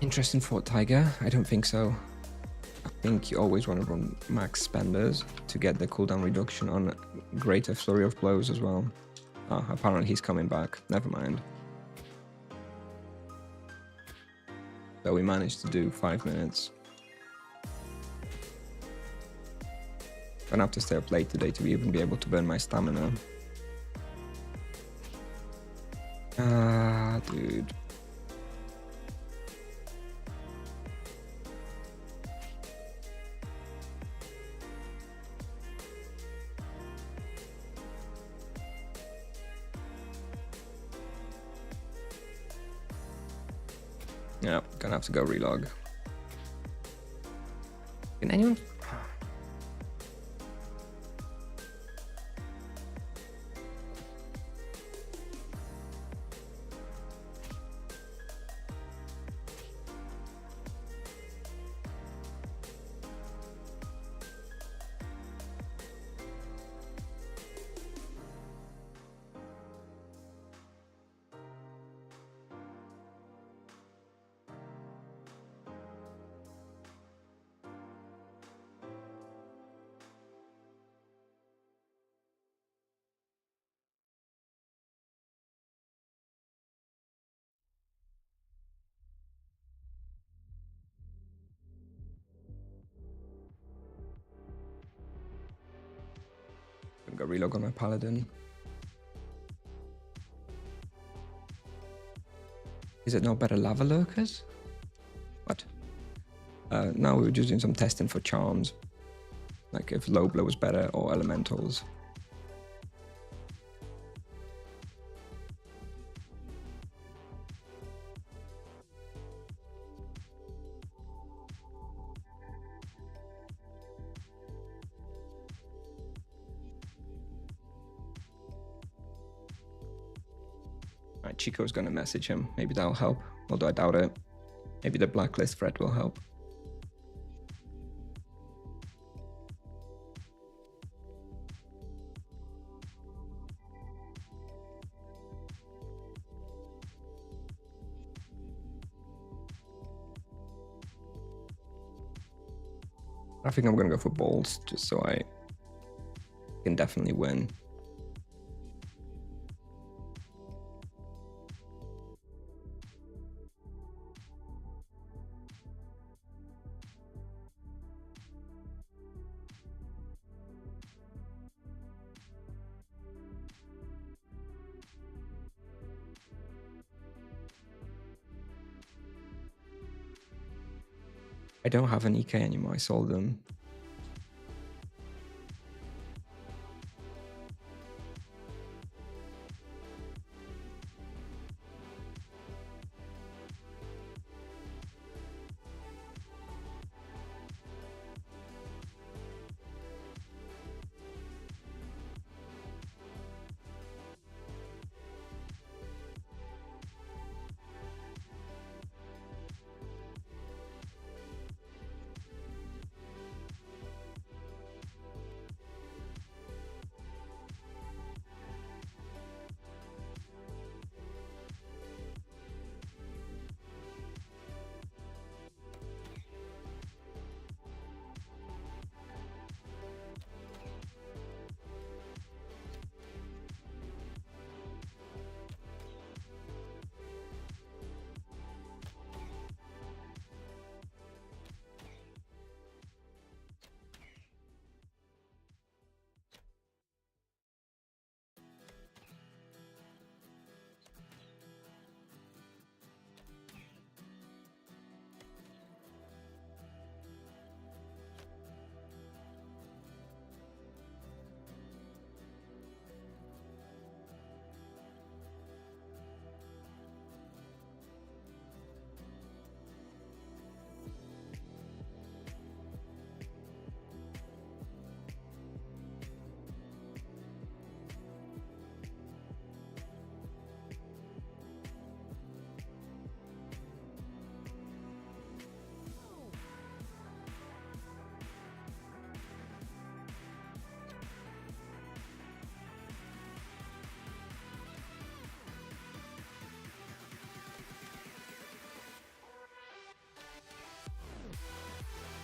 Interesting thought, Tiger. I don't think so. I think you always want to run max spenders to get the cooldown reduction on greater flurry of blows as well. Oh, apparently he's coming back. Never mind. So we managed to do 5 minutes. Gonna have to stay up late today to even be able to burn my stamina. Ah, dude. Yeah, gonna have to go relog. Can anyone? Gonna go relog on my paladin. Is it not better lava lurkers? What? No, we were just doing some testing for charms. Like if low blow was better or elementals. Right, Chico's gonna message him. Maybe that'll help, although I doubt it. Maybe the blacklist threat will help. I think I'm gonna go for balls, just so I can definitely win. I don't have an EK anymore, I sold them.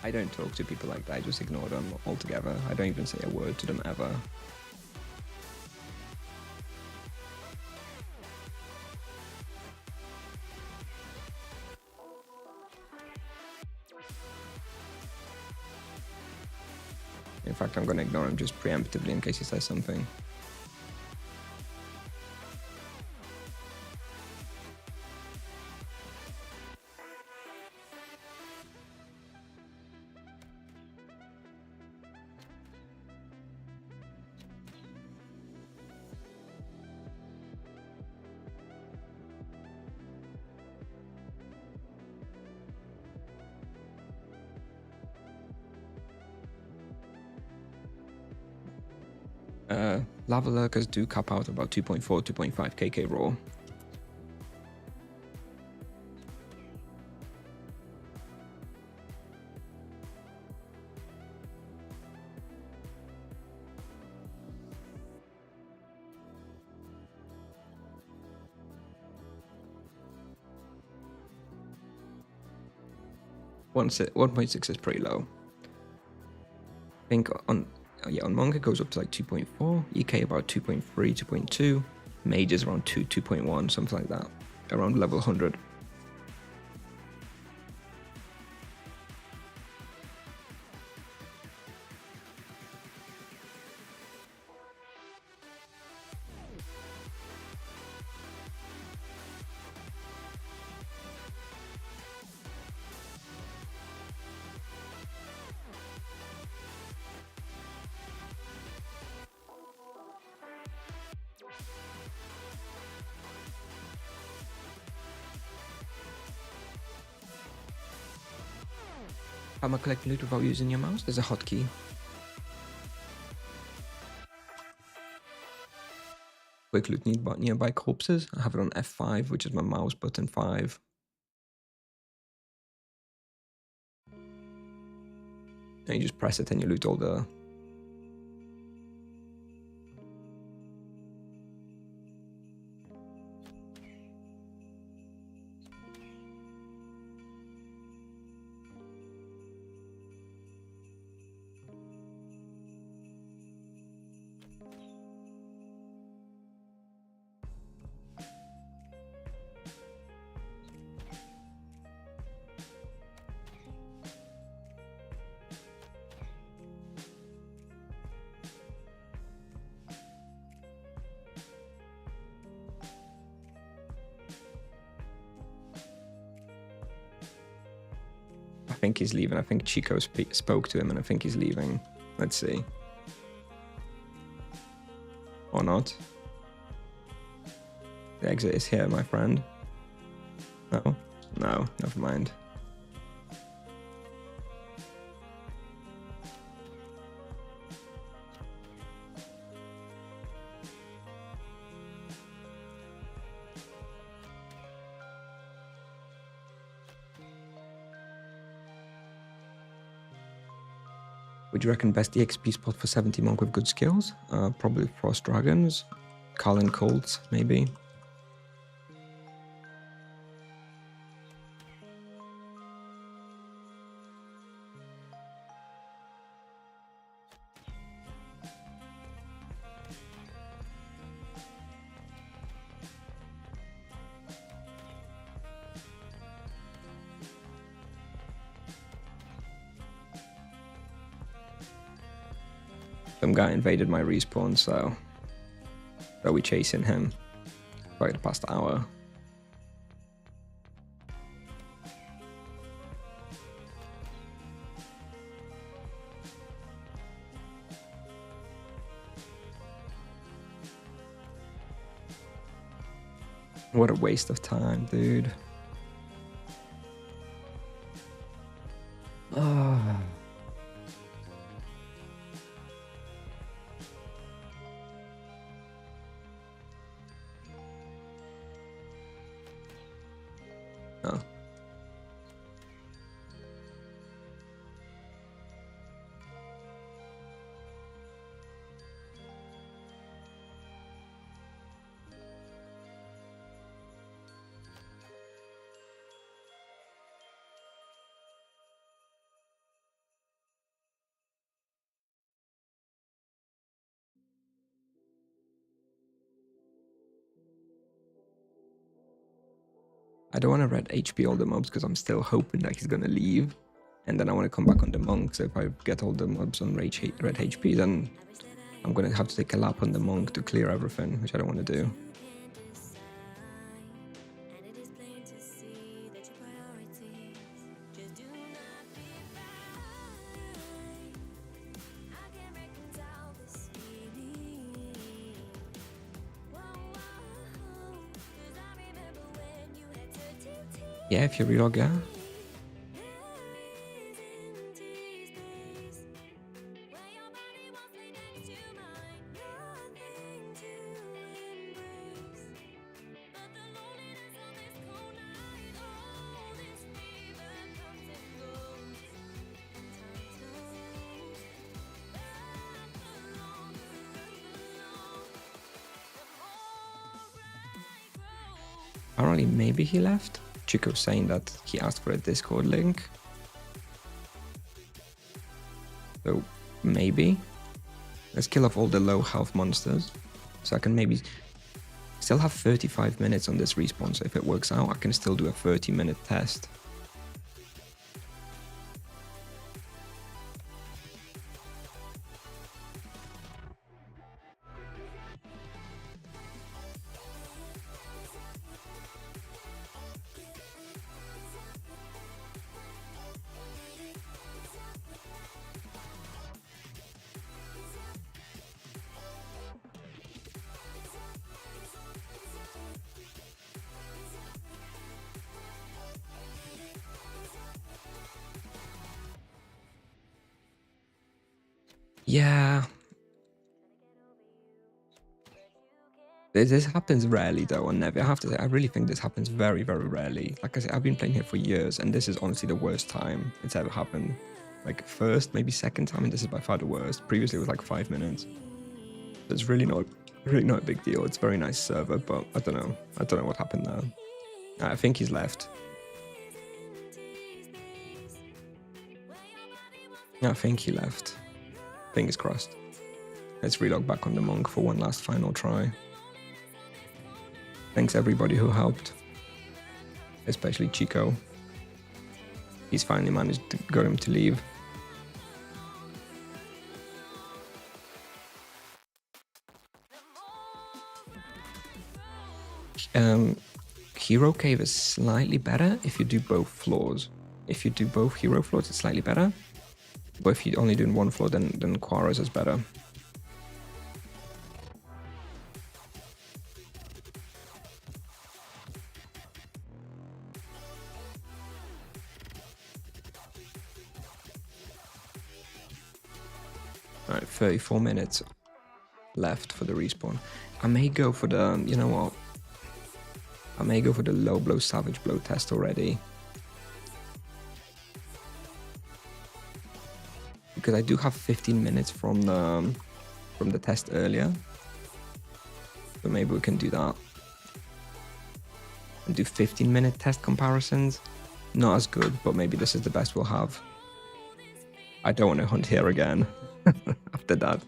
I don't talk to people like that. I just ignore them altogether. I don't even say a word to them ever. In fact, I'm going to ignore him just preemptively in case he says something. Lava lurkers do cap out about 2.4, 2.5 kk raw. One 1.6 is pretty low. I think on Monk it goes up to like 2.4, EK about 2.3, 2.2, Mage is around 2, 2.1, something like that, around level 100. How am I collecting loot without using your mouse? There's a hotkey. Quick loot nearby corpses. I have it on F5, which is my mouse button 5. And you just press it and you loot all the... I think he's leaving. I think Chico spoke to him and I think he's leaving. Let's see. Or not. The exit is here, my friend. No? No, never mind. Would you reckon best EXP spot for 70 monk with good skills? Probably Frost Dragons. Carlin Colts, maybe. Some guy invaded my respawn, so are we chasing him for the past hour? What a waste of time, dude. Ah. Oh. I don't want to red HP all the mobs because I'm still hoping that he's going to leave. And then I want to come back on the monk. So if I get all the mobs on red HP, then I'm going to have to take a lap on the monk to clear everything, which I don't want to do. Yeah, if you relog, yeah. Apparently, maybe he left. Chico's saying that he asked for a Discord link. So, maybe. Let's kill off all the low health monsters. So I can maybe still have 35 minutes on this respawn. So if it works out, I can still do a 30-minute test. Yeah. This happens rarely though on Nevi. I have to say, I really think this happens very, very rarely. Like I said, I've been playing here for years and this is honestly the worst time it's ever happened. Like first, maybe second time, and this is by far the worst. Previously it was like 5 minutes. So it's really not a big deal. It's a very nice server, but I don't know. I don't know what happened there. I think he's left. I think he left. Fingers crossed. Let's relog back on the monk for one last final try. Thanks everybody who helped. Especially Chico. He's finally managed to get him to leave. Hero Cave is slightly better if you do both floors. If you do both hero floors, it's slightly better. But if you're only doing one floor, then Quarros is better. Alright, 34 minutes left for the respawn. I may go for the, you know what? I may go for the low blow savage blow test already. Because I do have 15 minutes from the test earlier. So maybe we can do that. And do 15-minute test comparisons. Not as good, but maybe this is the best we'll have. I don't want to hunt here again after that.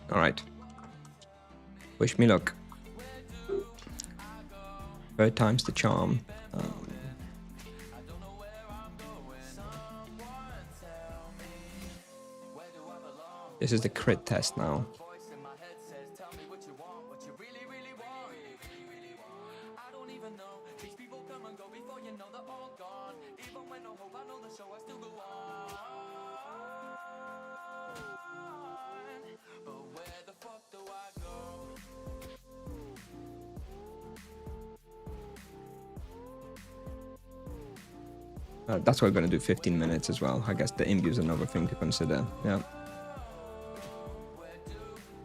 All right. Wish me luck. Third time's the charm. This is the crit test now. That's why we're going to do 15 minutes as well. I guess the imbue is another thing to consider. Yeah.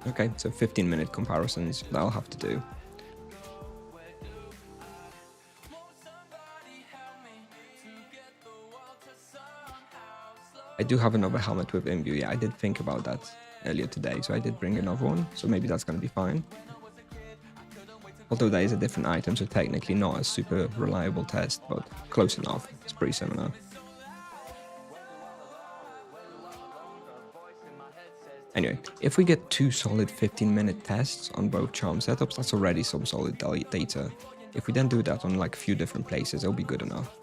Okay, so 15-minute comparisons, that'll have to do. I do have another helmet with Imbue. Yeah, I did think about that earlier today, so I did bring another one. So maybe that's going to be fine. Although that is a different item, so technically not a super reliable test, but close enough. It's pretty similar. Anyway, if we get 2 solid 15-minute tests on both charm setups, that's already some solid data. If we then do that on like a few different places, it'll be good enough.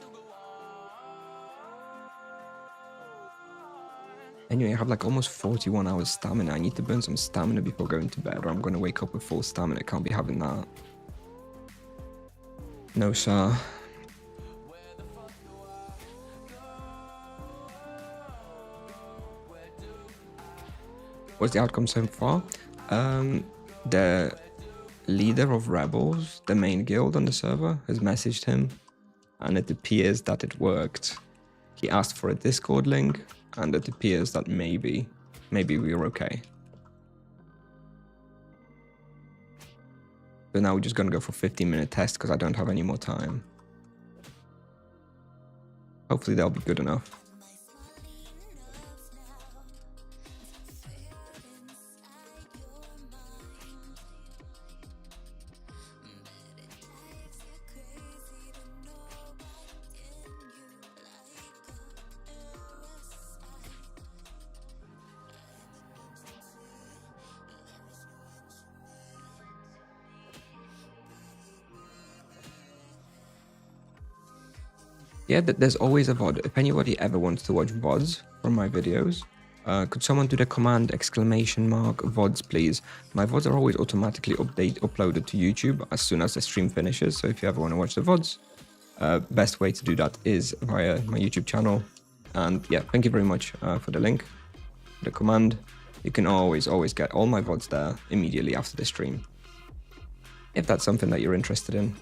Anyway, I have like almost 41 hours stamina. I need to burn some stamina before going to bed, or I'm going to wake up with full stamina. Can't be having that. No, sir. What's the outcome so far? The leader of rebels, the main guild on the server, has messaged him, and it appears that it worked. He asked for a Discord link, and it appears that maybe we were okay. But now we're just gonna go for 15-minute test because I don't have any more time. Hopefully that'll be good enough. Yeah, there's always a VOD. If anybody ever wants to watch VODs from my videos, could someone do the command !VODs, please? My VODs are always automatically uploaded to YouTube as soon as the stream finishes. So if you ever want to watch the VODs, best way to do that is via my YouTube channel. And yeah, thank you very much for the link, the command. You can always get all my VODs there immediately after the stream, if that's something that you're interested in.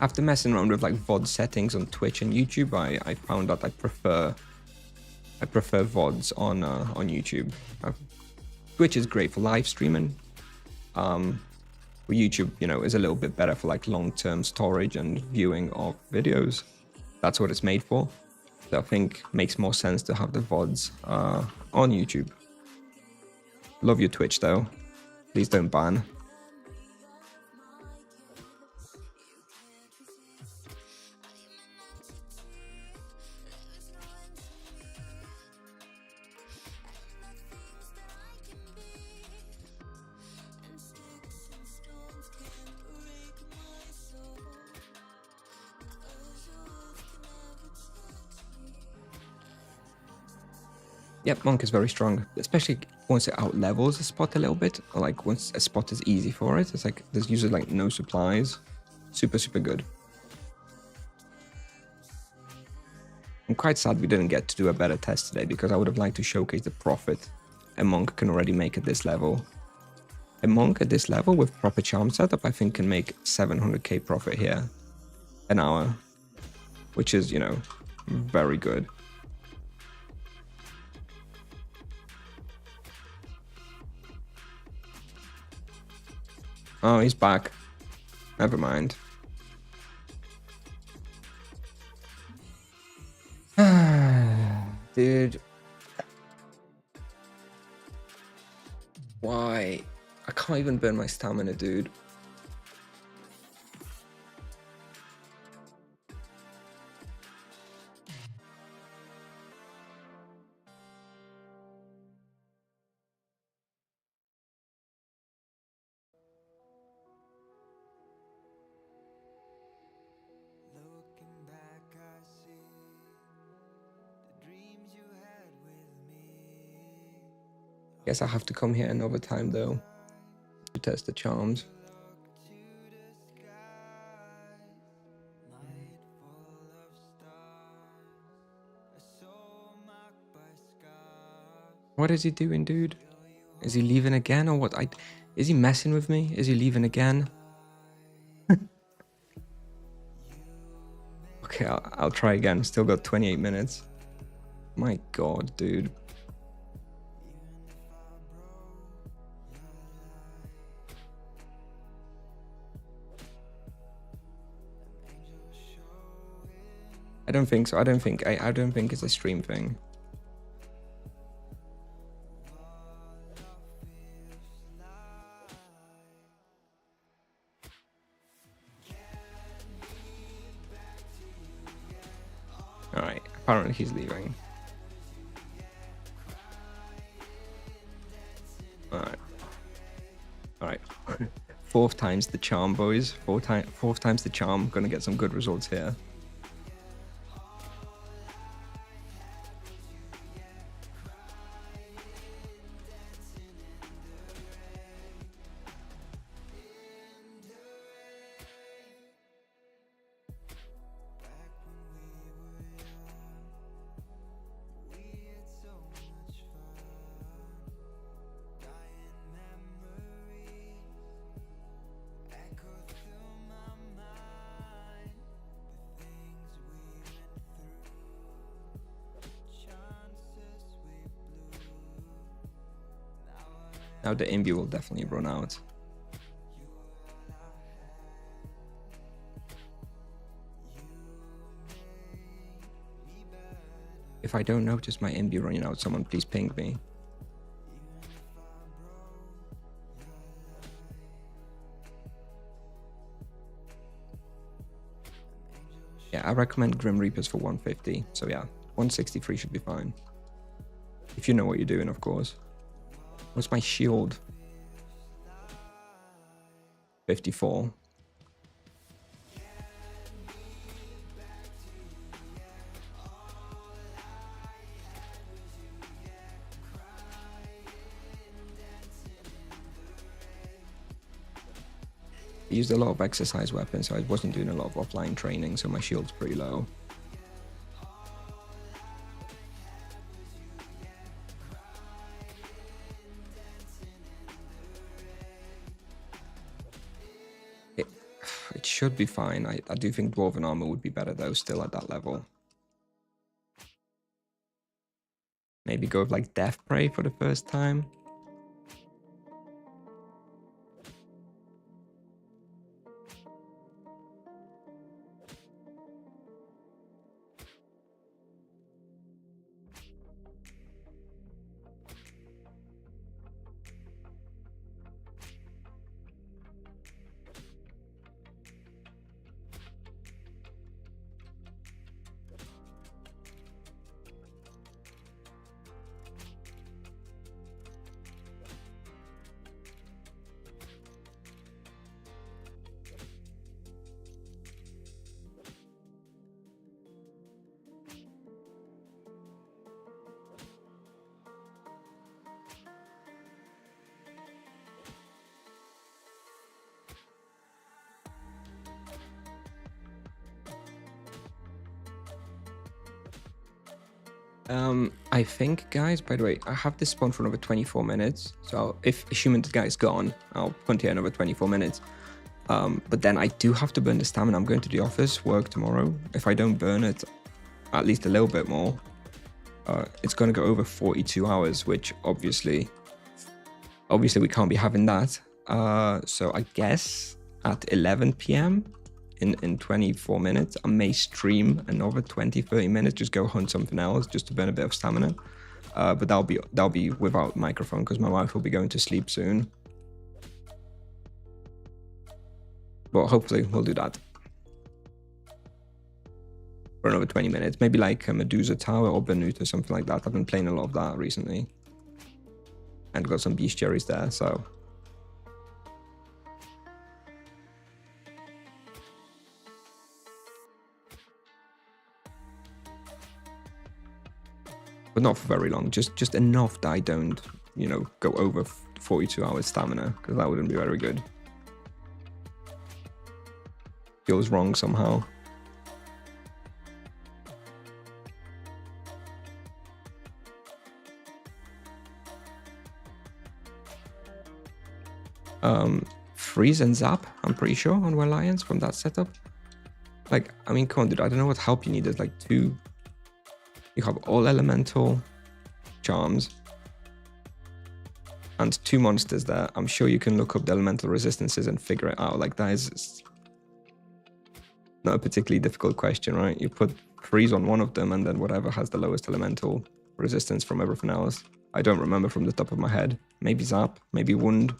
After messing around with like VOD settings on Twitch and YouTube, I found that I prefer VODs on YouTube. Twitch is great for live streaming. YouTube, is a little bit better for like long-term storage and viewing of videos. That's what it's made for. So I think makes more sense to have the VODs on YouTube. Love your Twitch though. Please don't ban. Yep, Monk is very strong, especially once it out levels a spot a little bit, or like once a spot is easy for it. It's like there's usually like no supplies. Super good. I'm quite sad we didn't get to do a better test today because I would have liked to showcase the profit a Monk can already make at this level. A Monk at this level with proper charm setup, I think, can make 700k profit here an hour, which is, very good. Oh, he's back. Never mind. Dude. Why? I can't even burn my stamina, dude. Guess I have to come here another time though to test the charms. What is he doing, dude? Is he leaving again or what? Is he messing with me? Is he leaving again? Okay, I'll try again. Still got 28 minutes. My god, dude. don't think so. I don't think it's a stream thing. All right. Apparently he's leaving. All right. All right. Fourth time's the charm, boys. Fourth time's the charm. Gonna get some good results here. Now the imbu will definitely run out. If I don't notice my imbu running out, someone please ping me. Yeah, I recommend Grim Reapers for 150. So yeah, 163 should be fine. If you know what you're doing, of course. What's my shield? 54. I used a lot of exercise weapons, so I wasn't doing a lot of offline training, so my shield's pretty low. It should be fine. I do think Dwarven Armor would be better though, still at that level. Maybe go with like Death Prey for the first time. I think, guys, by the way, I have this spawn for another 24 minutes. So if assuming the guy's gone, I'll continue another 24 minutes. But then I do have to burn the stamina. I'm going to the office, work tomorrow. If I don't burn it at least a little bit more, it's going to go over 42 hours, which obviously we can't be having that. So I guess at 11 p.m. in 24 minutes, I may stream another 20-30 minutes, just go hunt something else just to burn a bit of stamina. But that'll be without microphone because my wife will be going to sleep soon. But hopefully we'll do that for another 20 minutes. Maybe like a Medusa Tower or Benut or something like that. I've been playing a lot of that recently. And got some bestiaries there, so. But not for very long, just enough that I don't, you know, go over 42 hours stamina, because that wouldn't be very good. Feels wrong somehow. Freeze and zap, I'm pretty sure, on Werehyaenas from that setup. Like, I mean, come on, dude, I don't know what help you need. There's like two. You have all elemental charms and two monsters there. I'm sure you can look up the elemental resistances and figure it out. Like, that is not a particularly difficult question, right? You put freeze on one of them, and then whatever has the lowest elemental resistance from everything else. I don't remember from the top of my head. Maybe zap, maybe wound.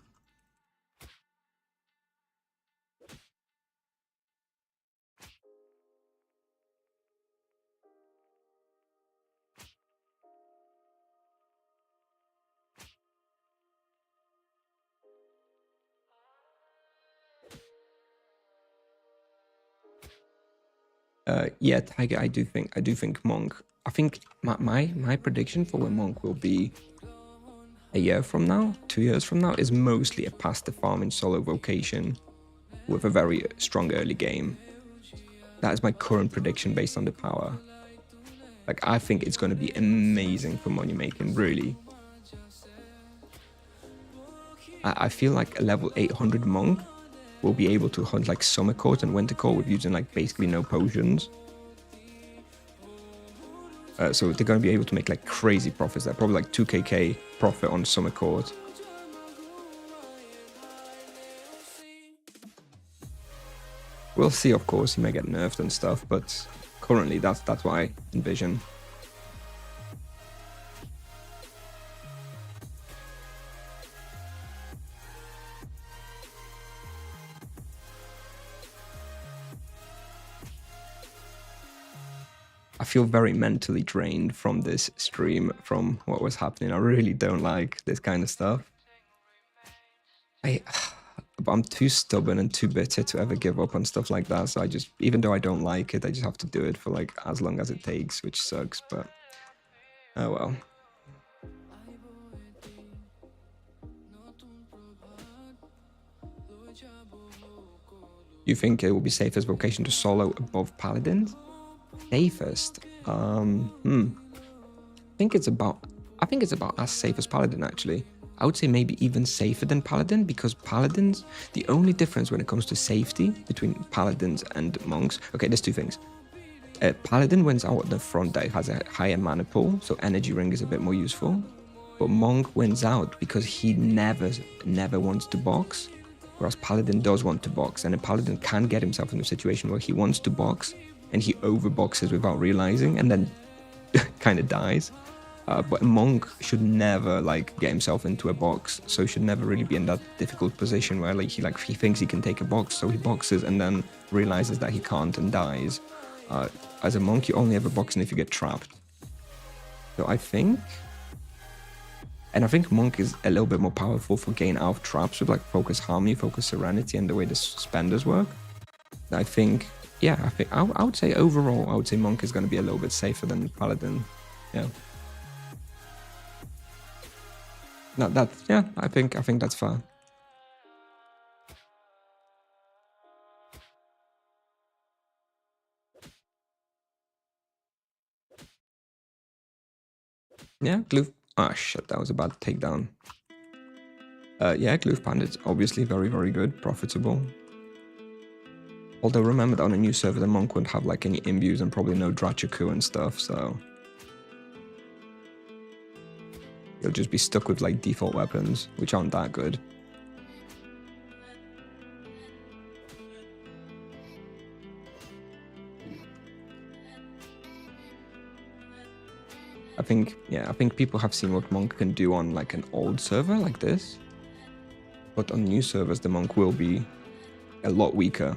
Yeah, Tiger. I do think Monk. I think my prediction for when Monk will be a year from now, 2 years from now, is mostly a past the farming solo vocation with a very strong early game. That is my current prediction based on the power. Like, I think it's going to be amazing for money making, really. I feel like a level 800 Monk will be able to hunt like Summer Court and Winter Court with using like basically no potions. So they're going to be able to make like crazy profits there, probably like 2kk profit on Summer Court. We'll see, of course, he may get nerfed and stuff, but currently that's what I envision. I feel very mentally drained from this stream, from what was happening. I really don't like this kind of stuff. I'm too stubborn and too bitter to ever give up on stuff like that. So I just, even though I don't like it, I just have to do it for like as long as it takes, which sucks, but oh well. You think it will be safest vocation to solo above paladins? Safest? I think it's about as safe as paladin, actually. I would say maybe even safer than paladin, because paladins, the only difference when it comes to safety between paladins and monks, okay, there's two things. Paladin wins out at the front that has a higher mana pool, so energy ring is a bit more useful. But monk wins out because he never wants to box, whereas paladin does want to box, and a paladin can get himself in a situation where he wants to box and he overboxes without realizing, and then kind of dies. But a monk should never like get himself into a box, so he should never really be in that difficult position where he thinks he can take a box, so he boxes and then realizes that he can't and dies. As a monk, you only ever boxing if you get trapped. So I think monk is a little bit more powerful for getting out of traps with like focus harmony, focus serenity, and the way the spenders work. I think, yeah, I would say overall, I would say monk is going to be a little bit safer than paladin. Yeah. No, I think that's fair. Yeah, Gloof. Ah, shit, that was a bad takedown. Yeah, Gloof Bandit's obviously very, very good, profitable. Although remember that on a new server, the monk wouldn't have like any imbues and probably no Drachaku and stuff, so you'll just be stuck with like default weapons, which aren't that good. I think people have seen what monk can do on like an old server like this, but on new servers, the monk will be a lot weaker.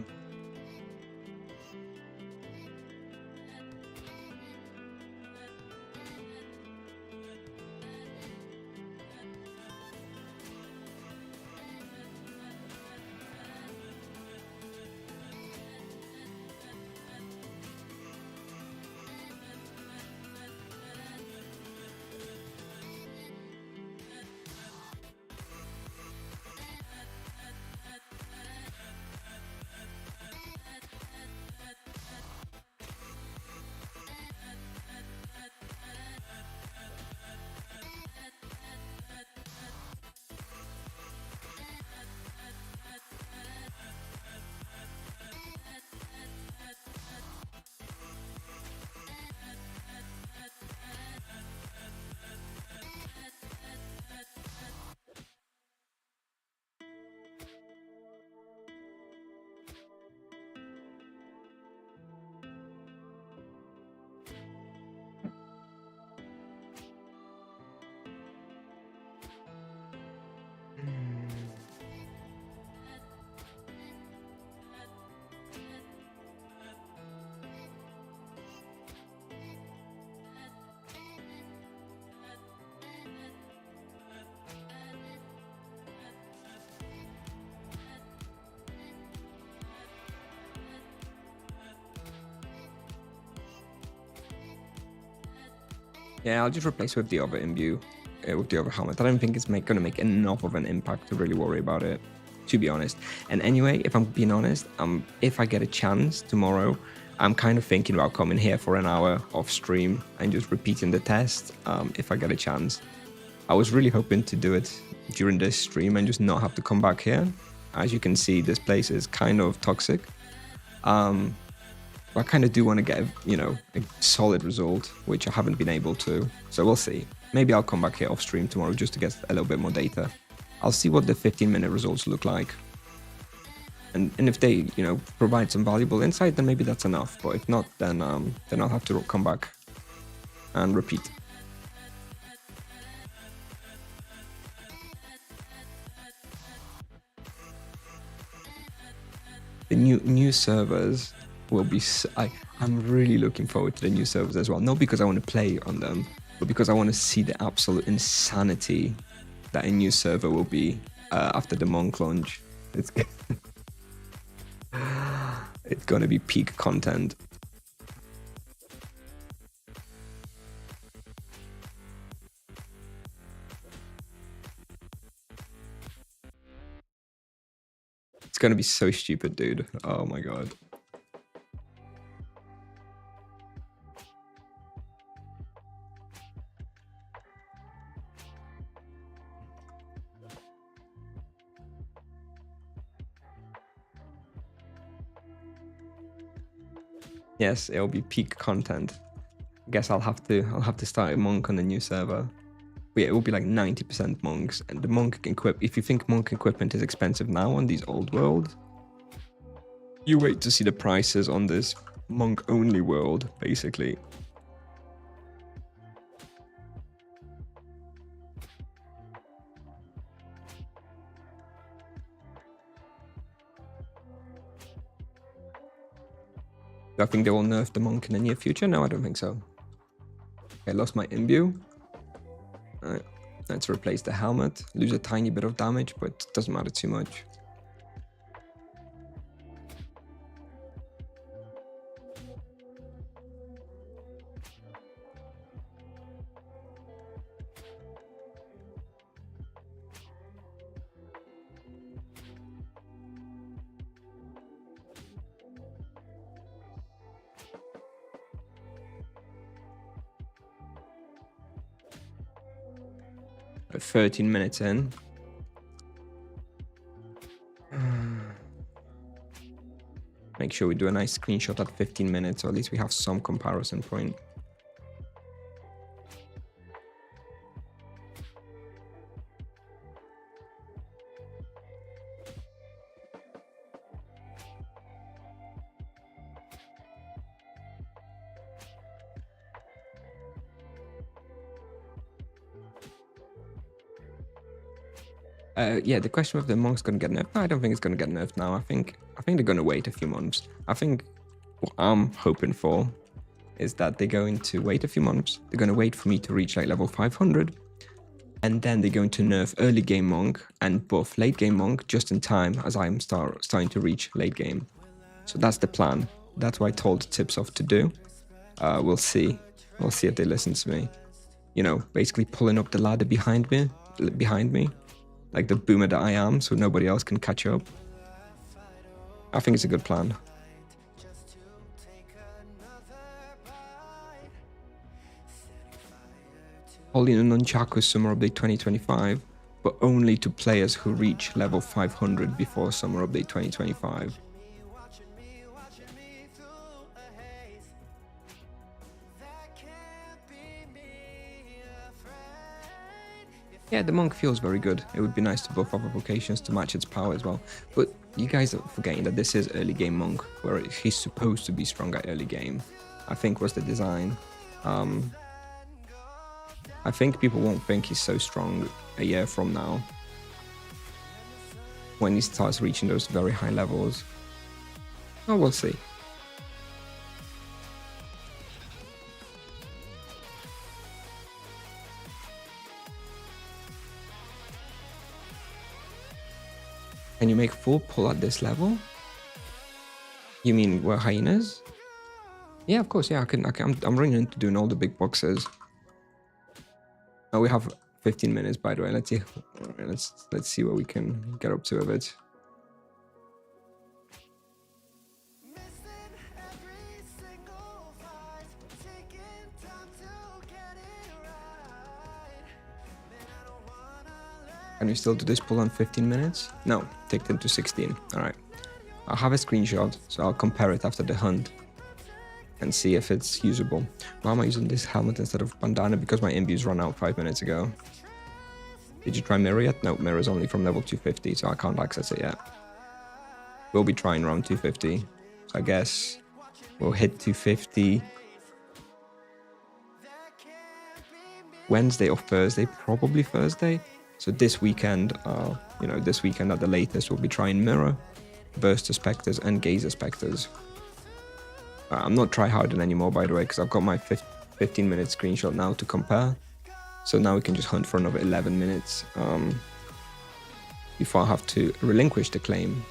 Yeah, I'll just replace with the other imbue, with the other helmet. I don't think it's gonna make enough of an impact to really worry about it, to be honest. And anyway, if I'm being honest, if I get a chance tomorrow, I'm kind of thinking about coming here for an hour off stream and just repeating the test, if I get a chance. I was really hoping to do it during this stream and just not have to come back here. As you can see, this place is kind of toxic. I kind of do want to get, a solid result, which I haven't been able to. So we'll see. Maybe I'll come back here off stream tomorrow just to get a little bit more data. I'll see what the 15-minute results look like. And if they, provide some valuable insight, then maybe that's enough. But if not, then I'll have to come back and repeat. The new servers will be. I'm really looking forward to the new servers as well. Not because I want to play on them, but because I want to see the absolute insanity that a new server will be after the Monk launch. It's going to be peak content. It's going to be so stupid, dude. Oh my god. Yes, it'll be peak content. I guess I'll have to start a monk on the new server. But yeah, it will be like 90% monks, and the monk if you think monk equipment is expensive now on these old worlds, you wait to see the prices on this monk only world, basically. Do I think they will nerf the monk in the near future? No, I don't think so. Okay, I lost my imbue. Alright, let's replace the helmet. Lose a tiny bit of damage, but it doesn't matter too much. At 13 minutes in. Make sure we do a nice screenshot at 15 minutes, or at least we have some comparison point. Yeah, the question of the monk's gonna get nerfed. No, I don't think it's gonna get nerfed now. I think they're gonna wait a few months. I think what I'm hoping for is that they're going to wait a few months. They're gonna wait for me to reach like level 500, and then they're going to nerf early game monk and buff late game monk just in time as I'm starting to reach late game. So that's the plan. That's what I told Tipsoft to do. We'll see. We'll see if they listen to me. Basically pulling up the ladder behind me. Like the boomer that I am, so nobody else can catch up. I think it's a good plan. Holding a Nunchaku Summer Update 2025, but only to players who reach level 500 before Summer Update 2025. Yeah, the monk feels very good. It would be nice to buff other vocations to match its power as well. But you guys are forgetting that this is early game monk, where he's supposed to be strong at early game. I think was the design. I think people won't think he's so strong a year from now, when he starts reaching those very high levels. Oh, we'll see. Can you make full pull at this level? You mean Werehyaenas? Yeah, of course. Yeah, I can. I'm running into doing all the big boxes. Oh, we have 15 minutes, by the way. Let's see. Let's see what we can get up to with it. Can we still do this pull on 15 minutes? No, take it to 16. All right. I'll have a screenshot, so I'll compare it after the hunt and see if it's usable. Why am I using this helmet instead of bandana? Because my imbues ran out 5 minutes ago. Did you try mirror yet? No, mirror's only from level 250, so I can't access it yet. We'll be trying around 250. So I guess we'll hit 250 Wednesday or Thursday, probably Thursday. So this weekend, this weekend at the latest, we'll be trying mirror, burster specters, and gazer specters. I'm not tryharding anymore, by the way, because I've got my 15-minute screenshot now to compare. So now we can just hunt for another 11 minutes before I have to relinquish the claim.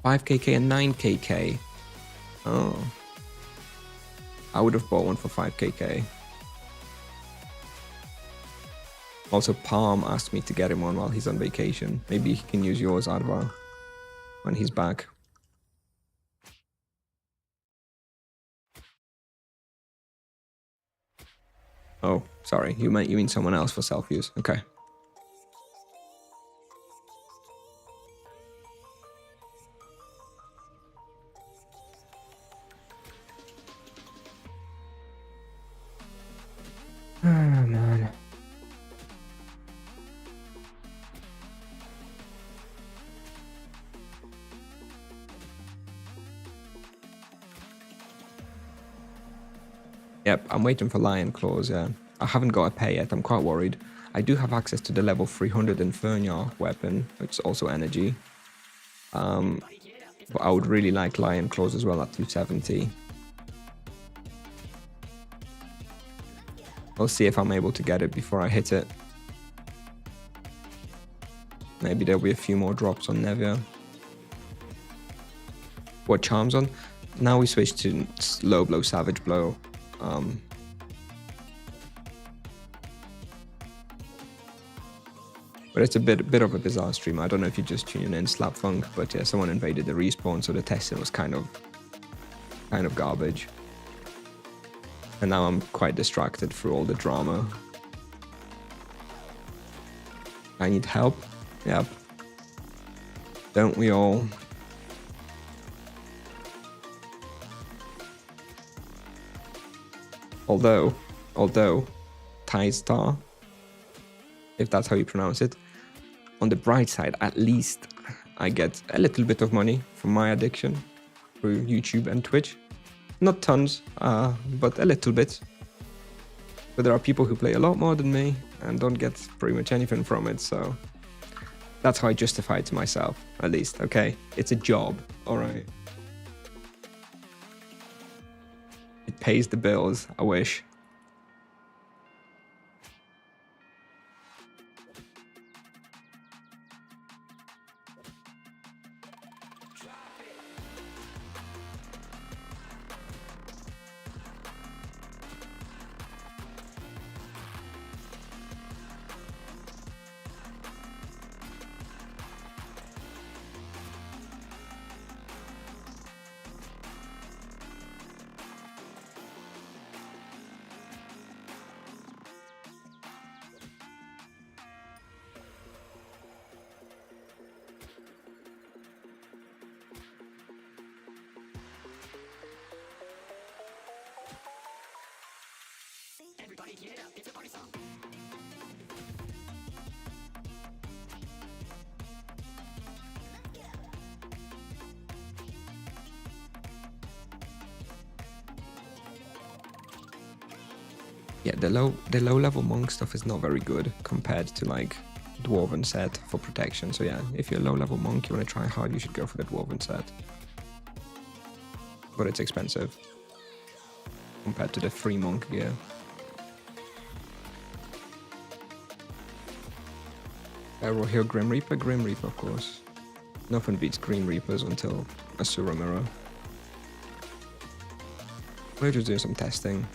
$5kk and $9kk. Oh. I would have bought one for $5kk. Also, Palm asked me to get him one while he's on vacation. Maybe he can use yours, Adva, when he's back. Oh, sorry. You mean someone else for self-use. Okay. Oh, man. Yep, I'm waiting for Lion Claws, yeah. I haven't got a pay yet, I'm quite worried. I do have access to the level 300 Inferno weapon, which is also energy. But I would really like Lion Claws as well at 270. I'll see if I'm able to get it before I hit it. Maybe there'll be a few more drops on Nevia. What charms on? Now we switch to low blow, savage blow. But it's a bit of a bizarre stream. I don't know if you're just tuning in, Slap Funk, but yeah, someone invaded the respawn, so the testing was kind of garbage. And now I'm quite distracted through all the drama. I need help. Yep. Don't we all? Although, Thai Star, if that's how you pronounce it, on the bright side, at least I get a little bit of money from my addiction through YouTube and Twitch. Not tons, but a little bit. But there are people who play a lot more than me and don't get pretty much anything from it, so that's how I justify it to myself, at least, okay? It's a job, alright. It pays the bills, I wish. Yeah, the low level monk stuff is not very good compared to like dwarven set for protection. So yeah, if you're a low level monk, you want to try hard, you should go for the dwarven set. But it's expensive compared to the free monk gear. Arrow here, Grim Reaper, of course. Nothing beats Grim Reapers until Asura Mirror. We're just doing some testing.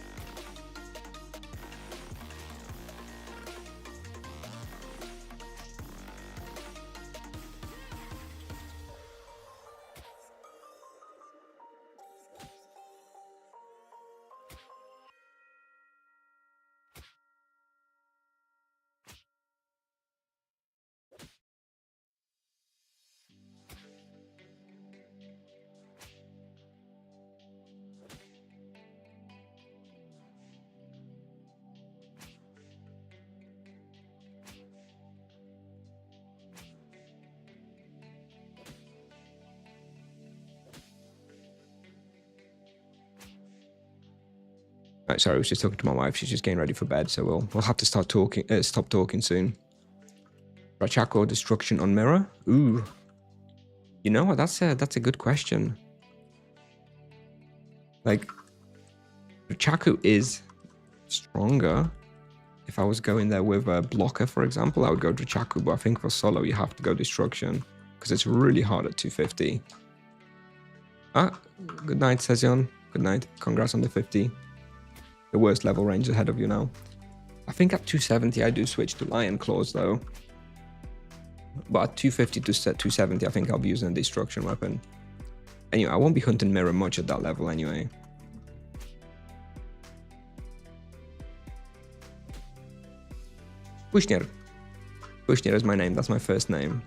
Right, sorry, I was just talking to my wife. She's just getting ready for bed, so we'll have to stop talking soon. Rachaco destruction on mirror. Ooh, you know what? That's a good question. Like, Rachaco is stronger. If I was going there with a blocker, for example, I would go Rachaco, but I think for solo you have to go destruction because it's really hard at 250. Ah, good night, Sezion. Good night. Congrats on the 50. The worst level range ahead of you now. I think at 270 I do switch to Lion Claws though. But at 250 to 270 I think I'll be using a destruction weapon. Anyway, I won't be hunting mirror much at that level anyway. Kusnier. Kusnier is my name, that's my first name.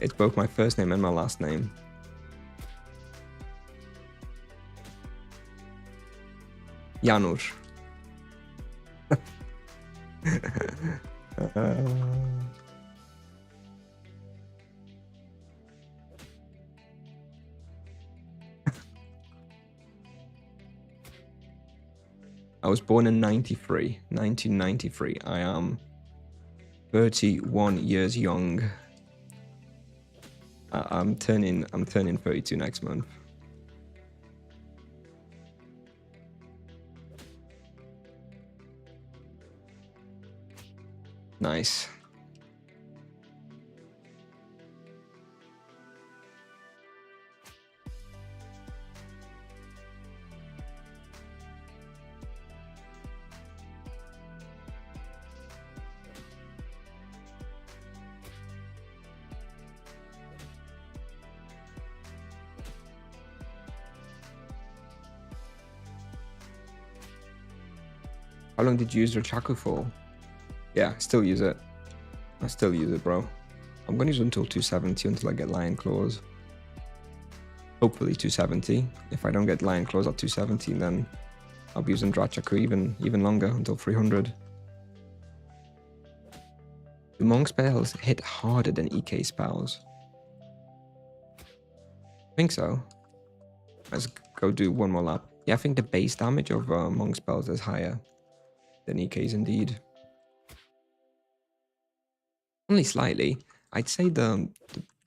It's both my first name and my last name. Janusz. I was born in 1993. I am 31 years young. I'm turning 32 next month. Nice. How long did you use your Chaco for? Yeah, still use it. I still use it, bro. I'm gonna use it until 270 until I get Lion Claws. Hopefully 270. If I don't get Lion Claws at 270, then I'll be using Drachaku even longer until 300. Do Monk spells hit harder than EK spells? I think so. Let's go do one more lap. Yeah, I think the base damage of Monk spells is higher than EK's indeed. Only slightly. I'd say the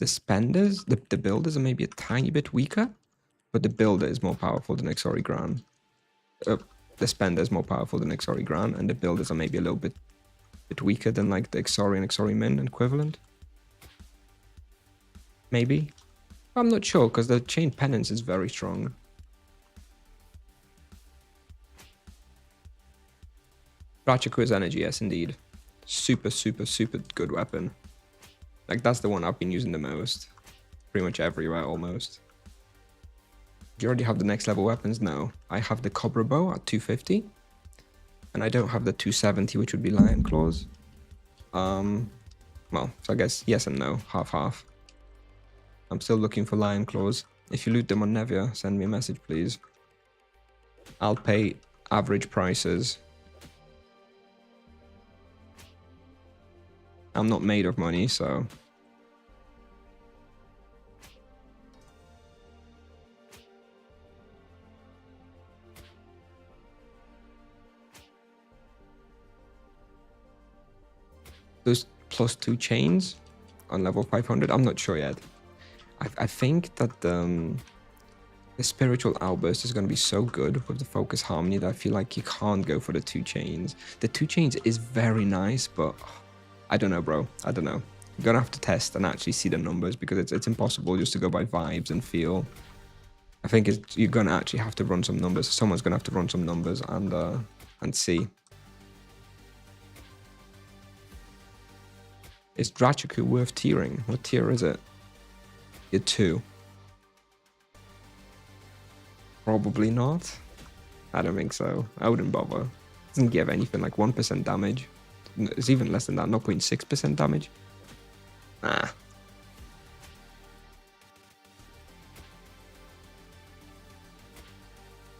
spenders, the builders are maybe a tiny bit weaker, but the builder is more powerful than Exori Gran. The spender is more powerful than Exori Gran, and the builders are maybe a little bit weaker than like the Exori and Exori Min equivalent. Maybe. I'm not sure, because the Chain Penance is very strong. Rachaku is energy, yes indeed. Super good weapon. Like, that's the one I've been using the most. Pretty much everywhere, almost. Do you already have the next level weapons? No. I have the Cobra Bow at 250. And I don't have the 270, which would be Lion Claws. Well, so I guess yes and no. Half-half. I'm still looking for Lion Claws. If you loot them on Nevia, send me a message, please. I'll pay average prices. I'm not made of money, so... Those +2 chains on level 500, I'm not sure yet. I think that the spiritual outburst is going to be so good with the focus harmony that I feel like you can't go for the 2 chains. The 2 chains is very nice, but I don't know, bro. I don't know. You're going to have to test and actually see the numbers, because it's impossible just to go by vibes and feel. I think you're gonna actually have to run some numbers. Someone's gonna have to run some numbers and see. Is Drachiku worth tiering? What tier is it? Tier 2. Probably not. I don't think so. I wouldn't bother. Doesn't give anything like 1% damage. It's even less than that, 0.6% damage. Nah.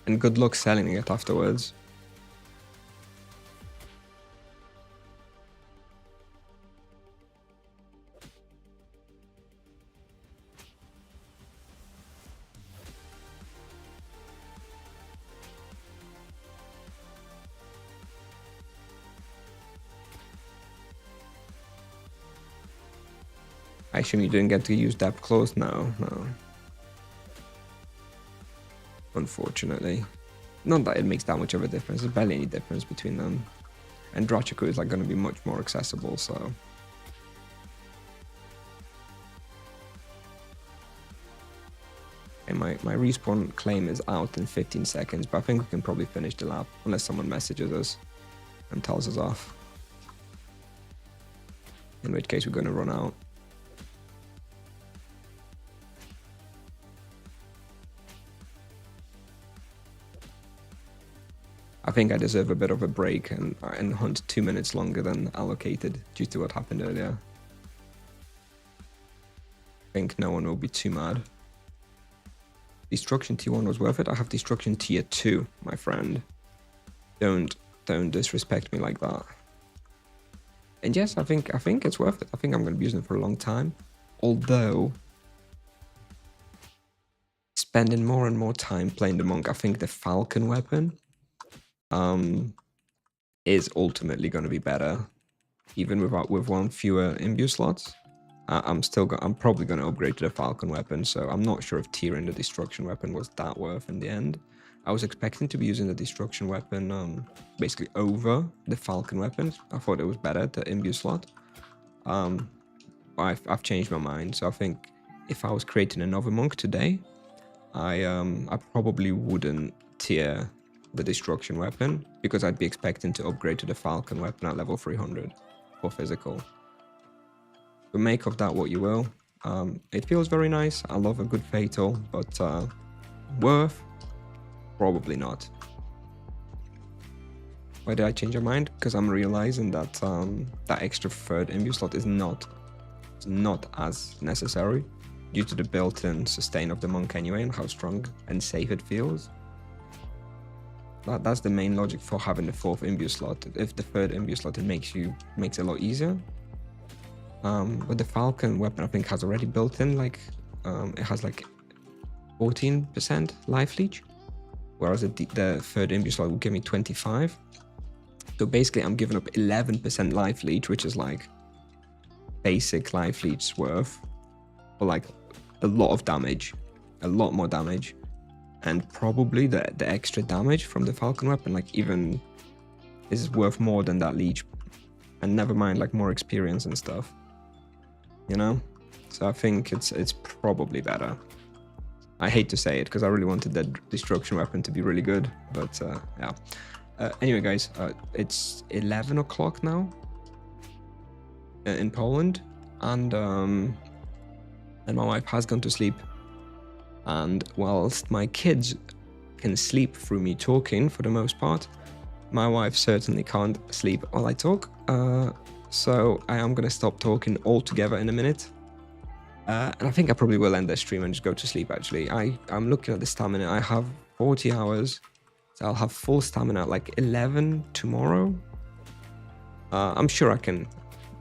And good luck selling it afterwards. I assume you didn't get to use depth claws? No. Unfortunately. Not that it makes that much of a difference. There's barely any difference between them. And Drachiku is like going to be much more accessible, so... And my respawn claim is out in 15 seconds, but I think we can probably finish the lap, unless someone messages us and tells us off. In which case we're going to run out. I think I deserve a bit of a break and hunt 2 minutes longer than allocated due to what happened earlier. I think no one will be too mad. Destruction tier 1 was worth it. I have destruction tier 2, my friend. Don't disrespect me like that. And yes, I think it's worth it. I think I'm going to be using it for a long time. Although spending more and more time playing the monk, I think the falcon weapon is ultimately going to be better, even with one fewer imbue slots. I'm probably going to upgrade to the falcon weapon, so I'm not sure if tiering the destruction weapon was that worth in the end. I was expecting to be using the destruction weapon basically over the falcon weapon. I thought it was better, the imbue slot. I've changed my mind, so I think if I was creating another monk today, I probably wouldn't tier the destruction weapon, because I'd be expecting to upgrade to the falcon weapon at level 300 for physical. But make of that what you will. It feels very nice. I love a good fatal, but worth? Probably not. Why did I change my mind? Because I'm realizing that that extra third imbue slot is not as necessary due to the built-in sustain of the monk anyway and how strong and safe it feels. That's the main logic for having the fourth imbue slot. If the third imbue slot, it makes it a lot easier. But the falcon weapon I think has already built in like it has like 14% life leech, whereas the third imbue slot will give me 25. So basically I'm giving up 11% life leech, which is like basic life leech's worth, for like a lot of damage, a lot more damage. And probably the extra damage from the falcon weapon like even is worth more than that leech, and never mind like more experience and stuff, you know. So I think it's probably better. I hate to say it because I really wanted the destruction weapon to be really good, but yeah. Anyway guys, it's 11 o'clock now in Poland, and my wife has gone to sleep. And whilst my kids can sleep through me talking for the most part, my wife certainly can't sleep while I talk. So I am going to stop talking altogether in a minute. And I think I probably will end this stream and just go to sleep actually. I'm looking at the stamina. I have 40 hours. So I'll have full stamina at like 11 tomorrow. I'm sure I can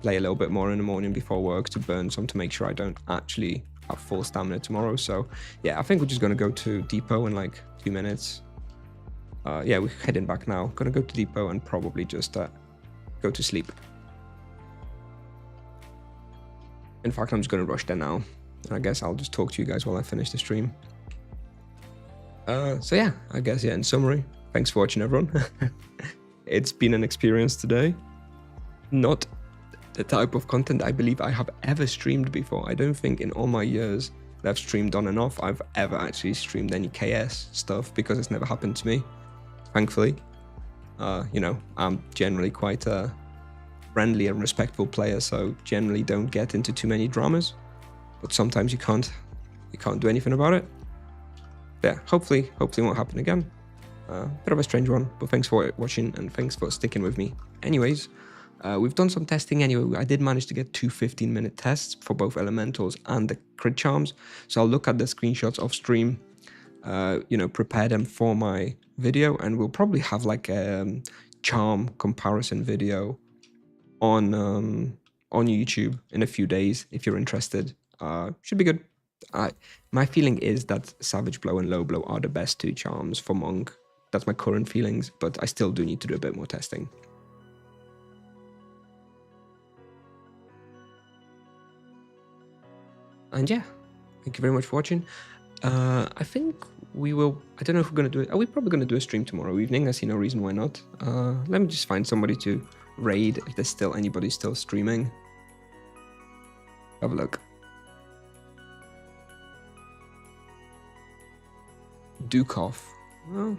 play a little bit more in the morning before work to burn some to make sure I don't actually have full stamina tomorrow. So yeah, I think we're just gonna go to depot in like 2 minutes. Yeah, we're heading back now. Gonna go to depot and probably just go to sleep. In fact, I'm just gonna rush there now. I guess I'll just talk to you guys while I finish the stream. So yeah, I guess yeah, in summary, thanks for watching everyone. It's been an experience today. Not the type of content I believe I have ever streamed before. I don't think in all my years that I've streamed on and off, I've ever actually streamed any KS stuff, because it's never happened to me, thankfully. You know, I'm generally quite a friendly and respectful player, so generally don't get into too many dramas. But sometimes you can't do anything about it. But yeah, hopefully it won't happen again. Bit of a strange one, but thanks for watching and thanks for sticking with me. Anyways, we've done some testing anyway. I did manage to get 2 15-minute tests for both elementals and the crit charms. So I'll look at the screenshots off stream, you know, prepare them for my video, and we'll probably have like a charm comparison video on YouTube in a few days if you're interested. Should be good. My feeling is that Savage Blow and Low Blow are the best 2 charms for Monk. That's my current feelings, but I still do need to do a bit more testing. And yeah, thank you very much for watching. I think we will, I don't know if we're going to do it. Are we probably going to do a stream tomorrow evening? I see no reason why not. Let me just find somebody to raid if there's still anybody still streaming. Have a look. Dukov. Well,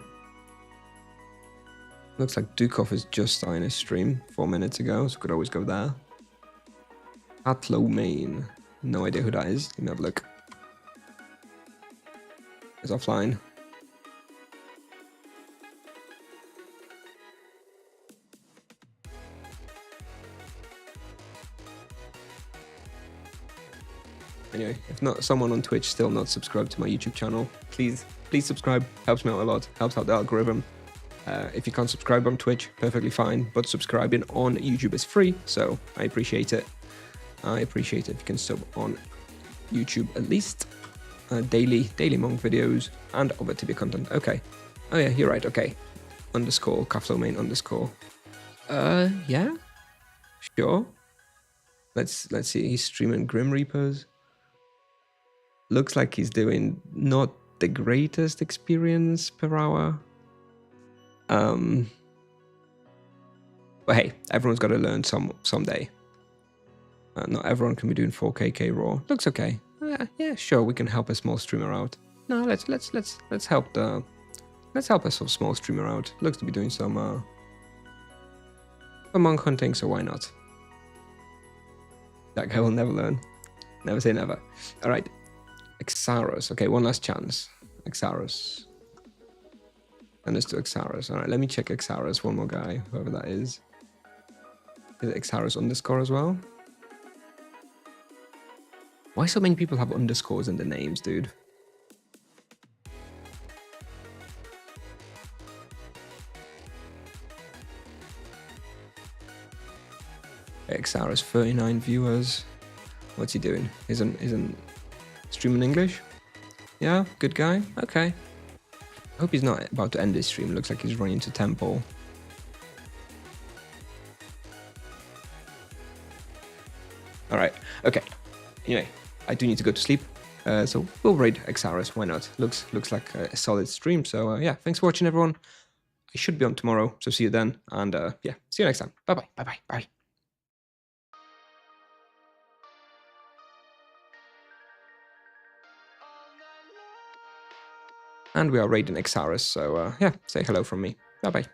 looks like Dukov is just starting his stream 4 minutes ago, so could always go there. Atlo Main. No idea who that is. Let me have a look. It's offline. Anyway, if not someone on Twitch still not subscribed to my YouTube channel, please subscribe. Helps me out a lot. Helps out the algorithm. If you can't subscribe on Twitch, perfectly fine. But subscribing on YouTube is free, so I appreciate it. I appreciate it if you can sub on YouTube at least. Daily Monk videos and other Tibia content. Okay. Oh yeah, you're right. Okay. Underscore Kaflo main underscore. Yeah. Sure. Let's see. He's streaming Grim Reapers. Looks like he's doing not the greatest experience per hour. But hey, everyone's got to learn someday. Not everyone can be doing 4K raw. Looks okay. Yeah, sure, we can help a small streamer out. No, let's help a small streamer out. Looks to be doing some monk hunting, so why not? That guy will never learn. Never say never. All right, Exaros. Okay, one last chance. Exaros. And let's do Exaros. All right, let me check Exaros. One more guy, whoever that is. Is it Exaros underscore as well? Why so many people have underscores in the names, dude? Xaris, 39 viewers. What's he doing? Isn't streaming English? Yeah, good guy. Okay. I hope he's not about to end this stream. Looks like he's running to temple. All right. Okay. Anyway, I do need to go to sleep. So we'll raid Xaris. Why not? Looks like a solid stream. So yeah, thanks for watching, everyone. I should be on tomorrow, so see you then. And yeah, see you next time. Bye-bye. Bye-bye. Bye. And we are raiding Xaris, so yeah, say hello from me. Bye-bye.